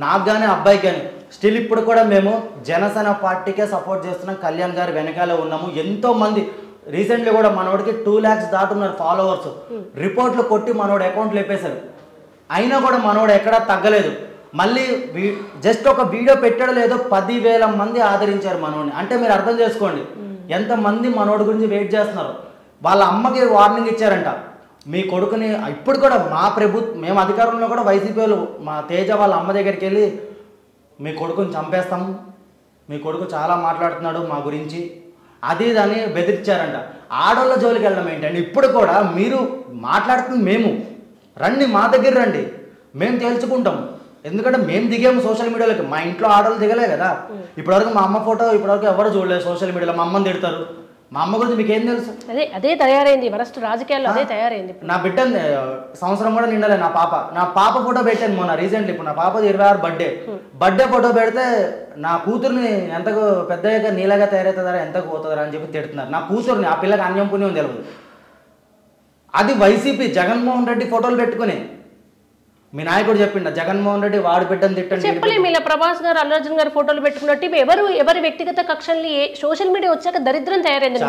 నాకు కానీ అబ్బాయికి కానీ. స్టిల్ ఇప్పుడు కూడా మేము జనసేన పార్టీకే సపోర్ట్ చేస్తున్నాం, కళ్యాణ్ గారు వెనకాలే ఉన్నాము. ఎంతోమంది రీసెంట్లీ కూడా మనోడికి 2 lakhs దాటున్నారు ఫాలోవర్స్, రిపోర్ట్లు కొట్టి మనోడు అకౌంట్లు లేపేశారు. అయినా కూడా మనోడు ఎక్కడా తగ్గలేదు. మళ్ళీ జస్ట్ ఒక వీడియో పెట్టాడో లేదో 10,000 మంది ఆదరించారు మనోడిని. అంటే మీరు అర్థం చేసుకోండి ఎంతమంది మనోడి గురించి వెయిట్ చేస్తున్నారు. వాళ్ళ అమ్మకి వార్నింగ్ ఇచ్చారంట, మీ కొడుకుని ఇప్పుడు కూడా మేము అధికారంలో కూడా వైసీపీ వాళ్ళు మా తేజ వాళ్ళ అమ్మ దగ్గరికి వెళ్ళి మీ కొడుకుని చంపేస్తాం, మీ కొడుకు చాలా మాట్లాడుతున్నాడు మా గురించి అది దాన్ని బెదిరించారంట. ఆడోళ్ళ జోలికి వెళ్ళడం ఏంటండి? ఇప్పుడు కూడా మీరు మాట్లాడుతుంది మేము, రండి మా దగ్గర రండి, మేము తేల్చుకుంటాం. ఎందుకంటే మేము దిగాము సోషల్ మీడియాలోకి, మా ఇంట్లో ఆడోళ్ళు దిగలే కదా. ఇప్పటివరకు మా అమ్మ ఫోటో ఇప్పటివరకు ఎవరు చూడలేదు సోషల్ మీడియాలో. మా అమ్మని తిడతారు, మా అమ్మ గురించి మీకు ఏం తెలుసు? అదే తయారైంది వరస్ట్ రాజకీయాల్లో, అదే తయారైంది. నా బిడ్డ సంవత్సరం కూడా నిండలే నా పాప ఫోటో పెట్టాను మొన్న రీసెంట్లీ. ఇప్పుడు నా పాపది 26 బర్త్డే ఫోటో పెడితే నా కూతుర్ని ఎంతకు పెద్దగా నీలాగా తయారవుతుందా, ఎంతకు పోతుందా అని చెప్పి తిడుతున్నారు. నా కూతుర్ని, ఆ పిల్లకి అన్యం పుణ్యం తెలియదు. అది వైసీపీ జగన్మోహన్ రెడ్డి ఫోటోలు పెట్టుకుని మీ నాయకుడు చెప్పిండ జగన్మోహన్ రెడ్డి వాడు బిడ్డను తిట్టండి చెప్పలేము. ఇలా ప్రభాస్ గారు అల్లు అర్జున్ గారు ఫోటోలు పెట్టుకున్నట్టు ఎవరి వ్యక్తిగత కక్షల్ని సోషల్ మీడియా వచ్చాక దరిద్రం తయారైంది.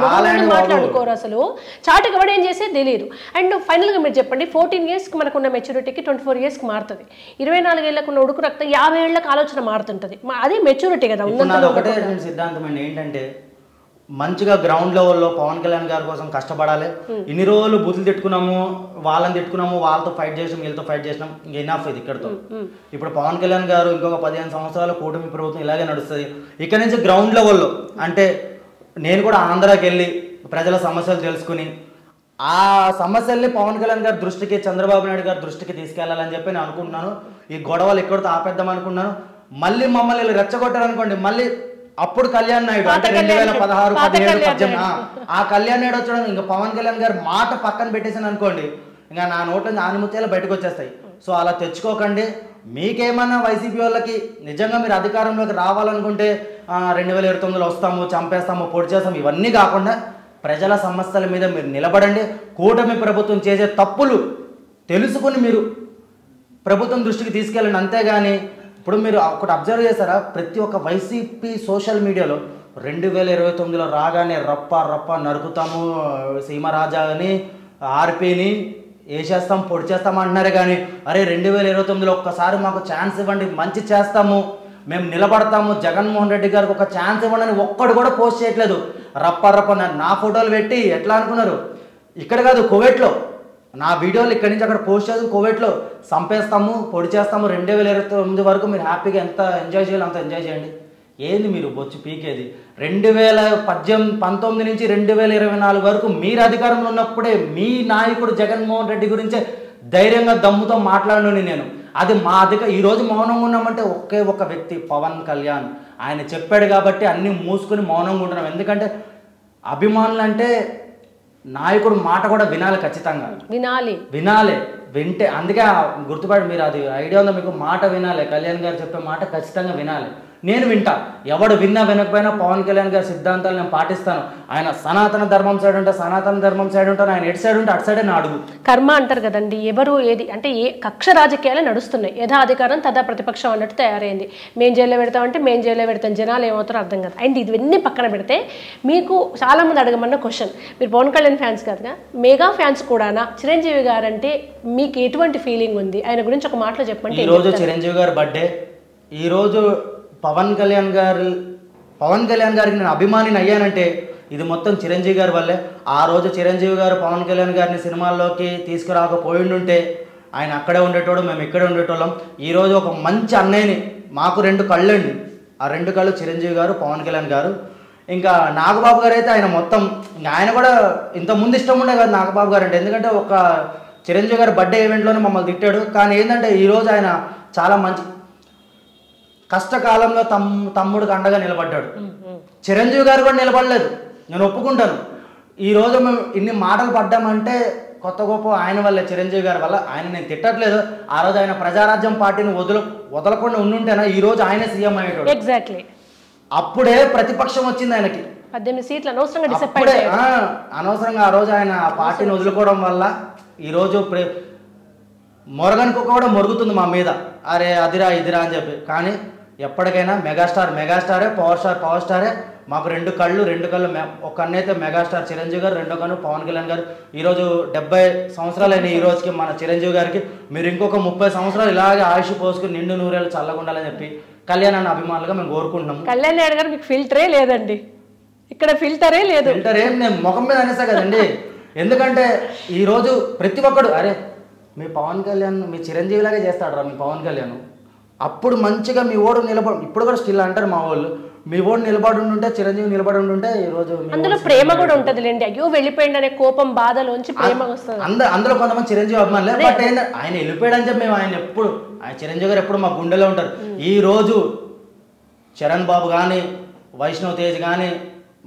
మాట్లాడుకోరు అసలు, చాటుకు ఎవడు ఏం చేసే తెలియదు. అండ్ ఫైనల్ గా మీరు చెప్పండి, 14 years కి మనకున్న మెచ్యూరిటీకి 24 years కి మారుతుంది. 24 ఏళ్లకు ఉన్న ఉడుకు రక్తం 50 ఏళ్లకు ఆలోచన మారుతుంటది. అదే మెచ్యూరిటీ కదా. ఒకటే సిద్ధాంతం అండి ఏంటంటే, మంచిగా గ్రౌండ్ లెవెల్లో పవన్ కళ్యాణ్ గారి కోసం కష్టపడాలి. ఇన్ని రోజులు బూతులు తిట్టుకున్నాము, వాళ్ళని తిట్టుకున్నాము, వాళ్ళతో ఫైట్ చేసాం, వీళ్ళతో ఫైట్ చేసినాం, ఇంకా ఎనఫ్ ఇది ఇక్కడతో. ఇప్పుడు పవన్ కళ్యాణ్ గారు ఇంకొక 15 సంవత్సరాలు కూటమి ప్రభుత్వం ఇలాగే నడుస్తుంది. ఇక్కడ నుంచి గ్రౌండ్ లెవెల్లో అంటే నేను కూడా ఆంధ్రాకి వెళ్ళి ప్రజల సమస్యలు తెలుసుకుని ఆ సమస్యల్ని పవన్ కళ్యాణ్ గారి దృష్టికి, చంద్రబాబు నాయుడు గారి దృష్టికి తీసుకెళ్లాలని చెప్పి నేను అనుకుంటున్నాను. ఈ గొడవలు ఎక్కడితో ఆపేద్దాం అనుకున్నాను. మళ్ళీ మమ్మల్ని రెచ్చగొట్టారనుకోండి, మళ్ళీ అప్పుడు కళ్యాణ్ నాయుడు అంటే 2016, 17, 18 ఆ కళ్యాణ్ నాయుడు వచ్చాడు. ఇంకా పవన్ కళ్యాణ్ గారు మాట పక్కన పెట్టేసాను అనుకోండి, ఇంకా నా నోట్ల నుంచి ఆనిముత్యాలు బయటకు వచ్చేస్తాయి. సో అలా తెచ్చుకోకండి. మీకేమన్నా వైసీపీ వాళ్ళకి నిజంగా మీరు అధికారంలోకి రావాలనుకుంటే 2029లో వస్తాము, చంపేస్తాము, పొడి చేస్తాము, ఇవన్నీ కాకుండా ప్రజల సమస్యల మీద మీరు నిలబడండి. కూటమి ప్రభుత్వం చేసే తప్పులు తెలుసుకుని మీరు ప్రభుత్వం దృష్టికి తీసుకెళ్ళండి. అంతేగాని ఇప్పుడు మీరు ఒకటి అబ్జర్వ్ చేస్తారా, ప్రతి ఒక్క వైసీపీ సోషల్ మీడియాలో 2029లో రాగానే రప్ప నరుకుతాము, సీమరాజాని ఆర్పీని వేసేస్తాం, పొడి చేస్తాం అంటున్నారు. కానీ అరే 2029లో ఒక్కసారి మాకు ఛాన్స్ ఇవ్వండి, మంచి చేస్తాము, మేము నిలబడతాము, జగన్మోహన్ రెడ్డి గారికి ఒక ఛాన్స్ ఇవ్వండి అని ఒక్కడు కూడా పోస్ట్ చేయట్లేదు. రప్ప నా ఫోటోలు పెట్టి ఎట్లా అనుకున్నారు, ఇక్కడ కాదు కువైట్లో నా వీడియోలు ఇక్కడి నుంచి అక్కడ పోస్ట్ చేసి కువైట్లో చంపేస్తాము, పొడి చేస్తాము, 2029 వరకు మీరు హ్యాపీగా ఎంత ఎంజాయ్ చేయాలి అంత ఎంజాయ్ చేయండి. ఏంది మీరు బొచ్చు పీకేది? 2019 నుంచి 2024 వరకు మీరు అధికారంలో ఉన్నప్పుడే మీ నాయకుడు జగన్మోహన్ రెడ్డి గురించే ధైర్యంగా దమ్ముతో మాట్లాడను నేను. అది మా ఈరోజు మౌనంగా ఉన్నామంటే ఒకే ఒక వ్యక్తి పవన్ కళ్యాణ్. ఆయన చెప్పాడు కాబట్టి అన్నీ మూసుకొని మౌనంగా ఉంటున్నాం. ఎందుకంటే అభిమానులు అంటే నాయకుడు మాట కూడా వినాలి, ఖచ్చితంగా వినాలి. వింటే అందుకే గుర్తుపడి మీరు అది ఐడియా ఉందా మీకు, మాట వినాలి. కళ్యాణ్ గారు చెప్పే మాట ఖచ్చితంగా వినాలి. నేను వింటా, ఎవడు విన్నా వినకపోయినా పవన్ కళ్యాణ్ గారి సిద్ధాంతాలు నేను పాటిస్తాను. ఆయన సనాతన ధర్మం సైడ్ ఉంటే సనాతన ధర్మం సైడ్ ఉంటాను, ఆయన ఎటు సైడ్ ఉంటే అటు సైడే నా అడుగు. కర్మ అంటారు కదండి, ఎవరు ఏది అంటే ఏ కక్ష రాజకీయాలు నడుస్తున్నాయి. యథా అధికారం తదా ప్రతిపక్షం అన్నట్టు తయారైంది. మేము జైల్లో పెడతామంటే మేము జైల్లో పెడతాం, జనాలు ఏమవుతారో అర్థం కాదు. అండ్ ఇవన్నీ పక్కన పెడితే మీకు చాలామంది అడగమన్న క్వశ్చన్, మీరు పవన్ కళ్యాణ్ ఫ్యాన్స్ కాదుగా, మెగా ఫ్యాన్స్ కూడానా? చిరంజీవి గారు అంటే మీకు ఎటువంటి ఫీలింగ్ ఉంది? ఆయన గురించి ఒక మాటలో చెప్పండి. ఈరోజు చిరంజీవి గారి బర్త్డే, ఈరోజు పవన్ కళ్యాణ్ గారికి నేను అభిమానిని అయ్యానంటే ఇది మొత్తం చిరంజీవి గారి వల్లే. ఆ రోజు చిరంజీవి గారు పవన్ కళ్యాణ్ గారిని సినిమాల్లోకి తీసుకురాకపోయిండుంటే ఆయన అక్కడే ఉండేటోడు, మేము ఇక్కడే ఉండేటోళ్ళం. ఈరోజు ఒక మంచి అన్నయ్యని, మాకు 2 కళ్ళండి, ఆ 2 కళ్ళు చిరంజీవి గారు, పవన్ కళ్యాణ్ గారు. ఇంకా నాగబాబు గారు అయితే ఆయన మొత్తం ఇంకా ఆయన కూడా ఇంతకుముందు ఇష్టం ఉండే కదా నాగబాబు గారు అంటే, ఎందుకంటే ఒక చిరంజీవి గారి బర్త్డే ఈవెంట్లోనే మమ్మల్ని తిట్టాడు. కానీ ఏంటంటే ఈరోజు ఆయన చాలా మంచి కష్టకాలంలో తమ్ముడికి అండగా నిలబడ్డాడు. చిరంజీవి గారు కూడా నిలబడలేదు, నేను ఒప్పుకుంటాను. ఈరోజు మేము ఇన్ని మాటలు పడ్డామంటే కొత్త గొప్ప ఆయన వల్ల, చిరంజీవి గారి వల్ల. ఆయన నేను తిట్టట్లేదు. ఆ రోజు ఆయన ప్రజారాజ్యం పార్టీని వదలకుండా ఉండుంటేనా ఈరోజు ఆయనే సీఎం అయ్యేటోడు. ఎగ్జాక్ట్లీ. అప్పుడే ప్రతిపక్షం వచ్చింది ఆయనకి, 18 సీట్లు అనవసరంగా అనవసరంగా ఆ రోజు ఆయన ఆ పార్టీని వదులుకోవడం వల్ల ఈరోజు మొరగనుకు కూడా మొరుగుతుంది మా మీద, అరే అదిరా ఇదిరా అని చెప్పి. కానీ ఎప్పటికైనా మెగాస్టారే, పవర్ స్టారే. మాకు 2 కళ్ళు ఒక కన్ను మెగాస్టార్ చిరంజీవి గారు, 2 కన్ను పవన్ కళ్యాణ్ గారు. ఈరోజు 70 సంవత్సరాలైన ఈ రోజుకి మన చిరంజీవి గారికి మీరు ఇంకొక 30 సంవత్సరాలు ఇలాగే ఆయుష్ పోసుకుని నిండు నూరేళ్ళు చల్లగా ఉండాలని చెప్పి కళ్యాణ్ అన్న అభిమానులుగా మేము కోరుకుంటున్నాము. కళ్యాణ్ నాయుడు గారు మీకు ఫిల్టరే లేదండి, ఇక్కడ ఫిల్టరే లేదు. ఫిల్టర్ ఏం నేను ముఖం మీద అనేసా కదండి. ఎందుకంటే ఈరోజు ప్రతి ఒక్కడు అరే మీ పవన్ కళ్యాణ్ మీ చిరంజీవిలాగే చేస్తాడు రా మీ పవన్ కళ్యాణ్, అప్పుడు మంచిగా మీ ఓడు నిలబడి, ఇప్పుడు కూడా స్టిల్ అంటారు మా వాళ్ళు, మీ ఓడు నిలబడి ఉంటే చిరంజీవి నిలబడి ఉంటే ఈరోజు అందులో ప్రేమ కూడా ఉంటుంది లేండి. అయ్యో వెళ్ళిపోయింది అనే కోపం బాధలోంచి ప్రేమ వస్తుంది. అందులో కొంతమంది చిరంజీవి అభిమానులే. బట్ ఆయన వెళ్ళిపోయాడు అని చెప్పి మేము ఆయన ఎప్పుడు, ఆయన చిరంజీవి గారు ఎప్పుడు మా గుండెలో ఉంటారు. ఈ రోజు చరణ్ బాబు కానీ, వైష్ణవ్ తేజ్ కానీ,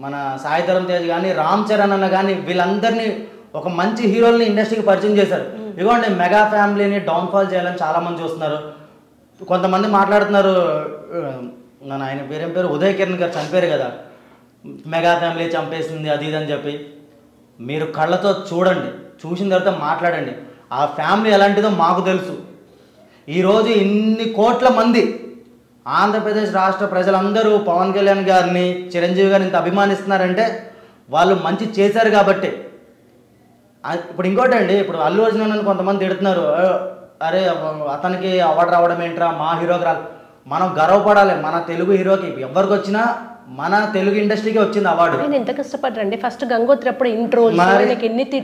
మన సాయిధరం తేజ్ కానీ, రామ్ చరణ్ అన్న కానీ, వీళ్ళందరినీ ఒక మంచి హీరోల్ని ఇండస్ట్రీకి పరిచయం చేశారు. ఇదిగోండి మెగా ఫ్యామిలీని డౌన్ఫాల్ చేయాలని చాలామంది చూస్తున్నారు. కొంతమంది మాట్లాడుతున్నారు, ఆయన పేరు ఉదయ్ కిరణ్ గారు చనిపోయారు కదా, మెగా ఫ్యామిలీ చంపేసింది అది ఇది అని చెప్పి. మీరు కళ్ళతో చూడండి, చూసిన తర్వాత మాట్లాడండి. ఆ ఫ్యామిలీ ఎలాంటిదో మాకు తెలుసు. ఈరోజు ఇన్ని కోట్ల మంది ఆంధ్రప్రదేశ్ రాష్ట్ర ప్రజలందరూ పవన్ కళ్యాణ్ గారిని, చిరంజీవి గారిని ఇంత అభిమానిస్తున్నారంటే వాళ్ళు మంచి చేశారు కాబట్టి. ఇప్పుడు ఇంకోటి అండి, ఇప్పుడు అల్లు అర్జున్ అని కొంతమంది తిడుతున్నారు, అరే అతనికి అవార్డు రావడం ఏంట్రా, మా హీరోకి రాలి. మనం గర్వపడాలి, మన తెలుగు హీరోకి ఎవరికి వచ్చినా మన తెలుగు ఇండస్ట్రీకి వచ్చింది అవార్డు. ఎంత కష్టపడ్డండి ఫస్ట్ గంగోత్రి అప్పుడు ఇంట్రో.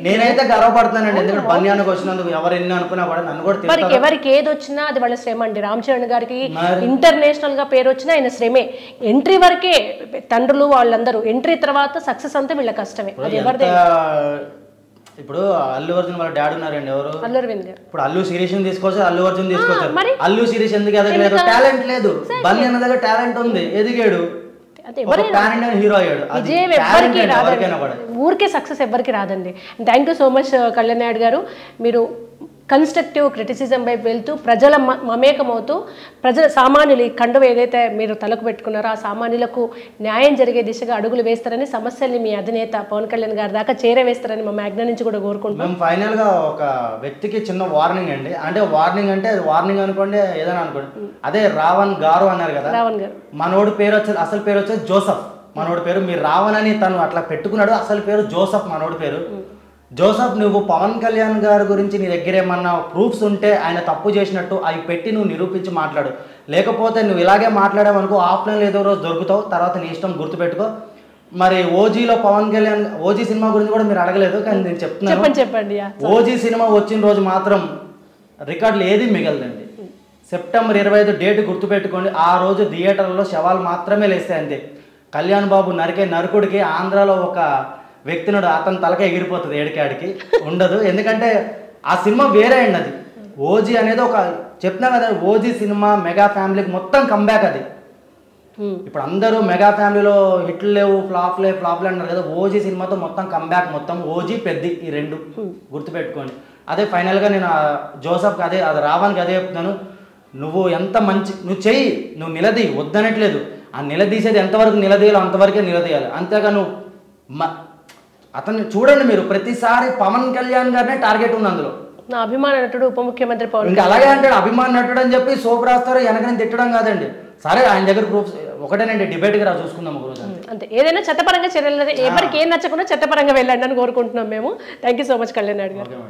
నేనైతే గర్వపడుతున్నానండి, ఎందుకంటే బన్యానికి వచ్చినందుకు ఎవరు ఎన్ని అనుకున్నా కూడా నన్ను కూడా ఎవరికి ఏది వచ్చినా అది వాళ్ళ శ్రమ అండి. రామ్ చరణ్ గారికి ఇంటర్నేషనల్ గా పేరు వచ్చినా ఆయన శ్రమే. ఎంట్రీ వరకే తండ్రులు వాళ్ళందరూ, ఎంట్రీ తర్వాత సక్సెస్ అంతా వీళ్ళ కష్టమే. అది ఎవరిదే ఇప్పుడు అల్లు అర్జున్ వాళ్ళ డాడీ ఉన్నారండి ఎవరు, అల్లు అరవింద్ గారు. ఇప్పుడు అల్లు శిరీష్ తీసుకొచ్చారు, అల్లు అర్జున్ తీసుకొచ్చారు. మరి? అల్లు శిరీష్ ఎందుకు ఎదగలేదు? టాలెంట్ లేదు. బన్నీ అన్న దగ్గర టాలెంట్ ఉంది, ఎదిగాడు, పాన్ ఇండియన్ హీరో అయ్యాడు. విజయం ఎవ్వరికి రాదండి, ఊరికే సక్సెస్ ఎవ్వరికి రాదండి. Thank you so much Kalyan Naidu గారు. మీరు కన్స్ట్రక్టివ్ క్రిటిసిజం వైపు వెళ్తూ ప్రజల మమేకమవుతూ సామాన్యులు ఈ కండువ ఏదైతే మీరు తలకు పెట్టుకున్నారో ఆ సామాన్యులకు న్యాయం జరిగే దిశగా అడుగులు వేస్తారని, సమస్యల్ని మీ అధినేత పవన్ కళ్యాణ్ గారి దాకా చేరవేస్తారని మా మ్యాగ్నా నుంచి కూడా కోరుకుంటున్నాం. మేము ఫైనల్ గా ఒక వ్యక్తికి చిన్న వార్నింగ్ అండి, అంటే వార్నింగ్ అనుకోండి ఏదైనా అనుకోండి. అదే రావణ్ గారు అన్నారు కదా, రావణ్ గారు మనోడి పేరు వచ్చేది, అసలు పేరు వచ్చేది జోసఫ్. మనోడి పేరు మీరు రావణ్ అని తను అట్లా పెట్టుకున్నాడు, అసలు పేరు జోసఫ్. మనోడి పేరు జోసఫ్. నువ్వు పవన్ కళ్యాణ్ గారి గురించి నీ దగ్గర ఏమన్నా ప్రూఫ్స్ ఉంటే ఆయన తప్పు చేసినట్టు అవి పెట్టి నువ్వు నిరూపించి మాట్లాడు. లేకపోతే నువ్వు ఇలాగే మాట్లాడావనుకో ఆఫ్లైన్లో ఏదో రోజు దొరుకుతావు, తర్వాత నీ ఇష్టం, గుర్తుపెట్టుకో. మరి ఓజీలో పవన్ కళ్యాణ్ ఓజీ సినిమా గురించి కూడా మీరు అడగలేదు, కానీ నేను చెప్తున్నాను. చెప్పండి. ఓజీ సినిమా వచ్చిన రోజు మాత్రం రికార్డులు ఏది మిగలదండి. సెప్టెంబర్ 25 డేట్ గుర్తుపెట్టుకోండి. ఆ రోజు థియేటర్లో శవాలు మాత్రమే లేస్తాయి అంతే. కళ్యాణ్ బాబు నరికే నరుకుడికి ఆంధ్రాలో ఒక వ్యక్తినుడు అతని తలకే ఎగిరిపోతుంది, ఏడికాడికి ఉండదు. ఎందుకంటే ఆ సినిమా వేరే అండి. అది ఓజీ అనేది ఒక చెప్తున్నా కదా, ఓజీ సినిమా మెగా ఫ్యామిలీకి మొత్తం కంబ్యాక్. అది ఇప్పుడు అందరూ మెగా ఫ్యామిలీలో హిట్లు లేవు, ఫ్లాప్లే అన్నారు కదా, ఓజీ సినిమాతో మొత్తం కంబ్యాక్. మొత్తం ఓజీ పెద్ది, ఈ రెండు గుర్తుపెట్టుకోండి. అదే ఫైనల్గా నేను జోసఫ్కి అది రావానికి అదే చెప్తున్నాను. నువ్వు ఎంత మంచి నువ్వు చెయ్యి, నువ్వు నిలదీ, వద్దనట్లేదు. ఆ నిలదీసేది ఎంతవరకు నిలదీయాలో అంతవరకే నిలదీయాలి. అంతేగా నువ్వు అతన్ని చూడండి, మీరు ప్రతిసారి పవన్ కళ్యాణ్ గారినే టార్గెట్ ఉంది అందులో. నా అభిమాన నటుడు ఉప ముఖ్యమంత్రి పవన్ ఇంకా అలాగే అంటాడు, అభిమాన నటుడు అని చెప్పి సోపు రాస్తారు, వెనకని తిట్టడం కాదండి. సరే ఆయన దగ్గర ప్రూఫ్స్ ఒకటేనండి, డిబేట్గా చూసుకుందాం ఒక రోజు అంతే. ఏదైనా చట్టపరంగా చర్యలు, ఎవరికి ఏం నచ్చకుండా చట్టపరంగా వెళ్ళండి అని కోరుకుంటున్నాం మేము. Thank you so much Kalyan Naidu గారు.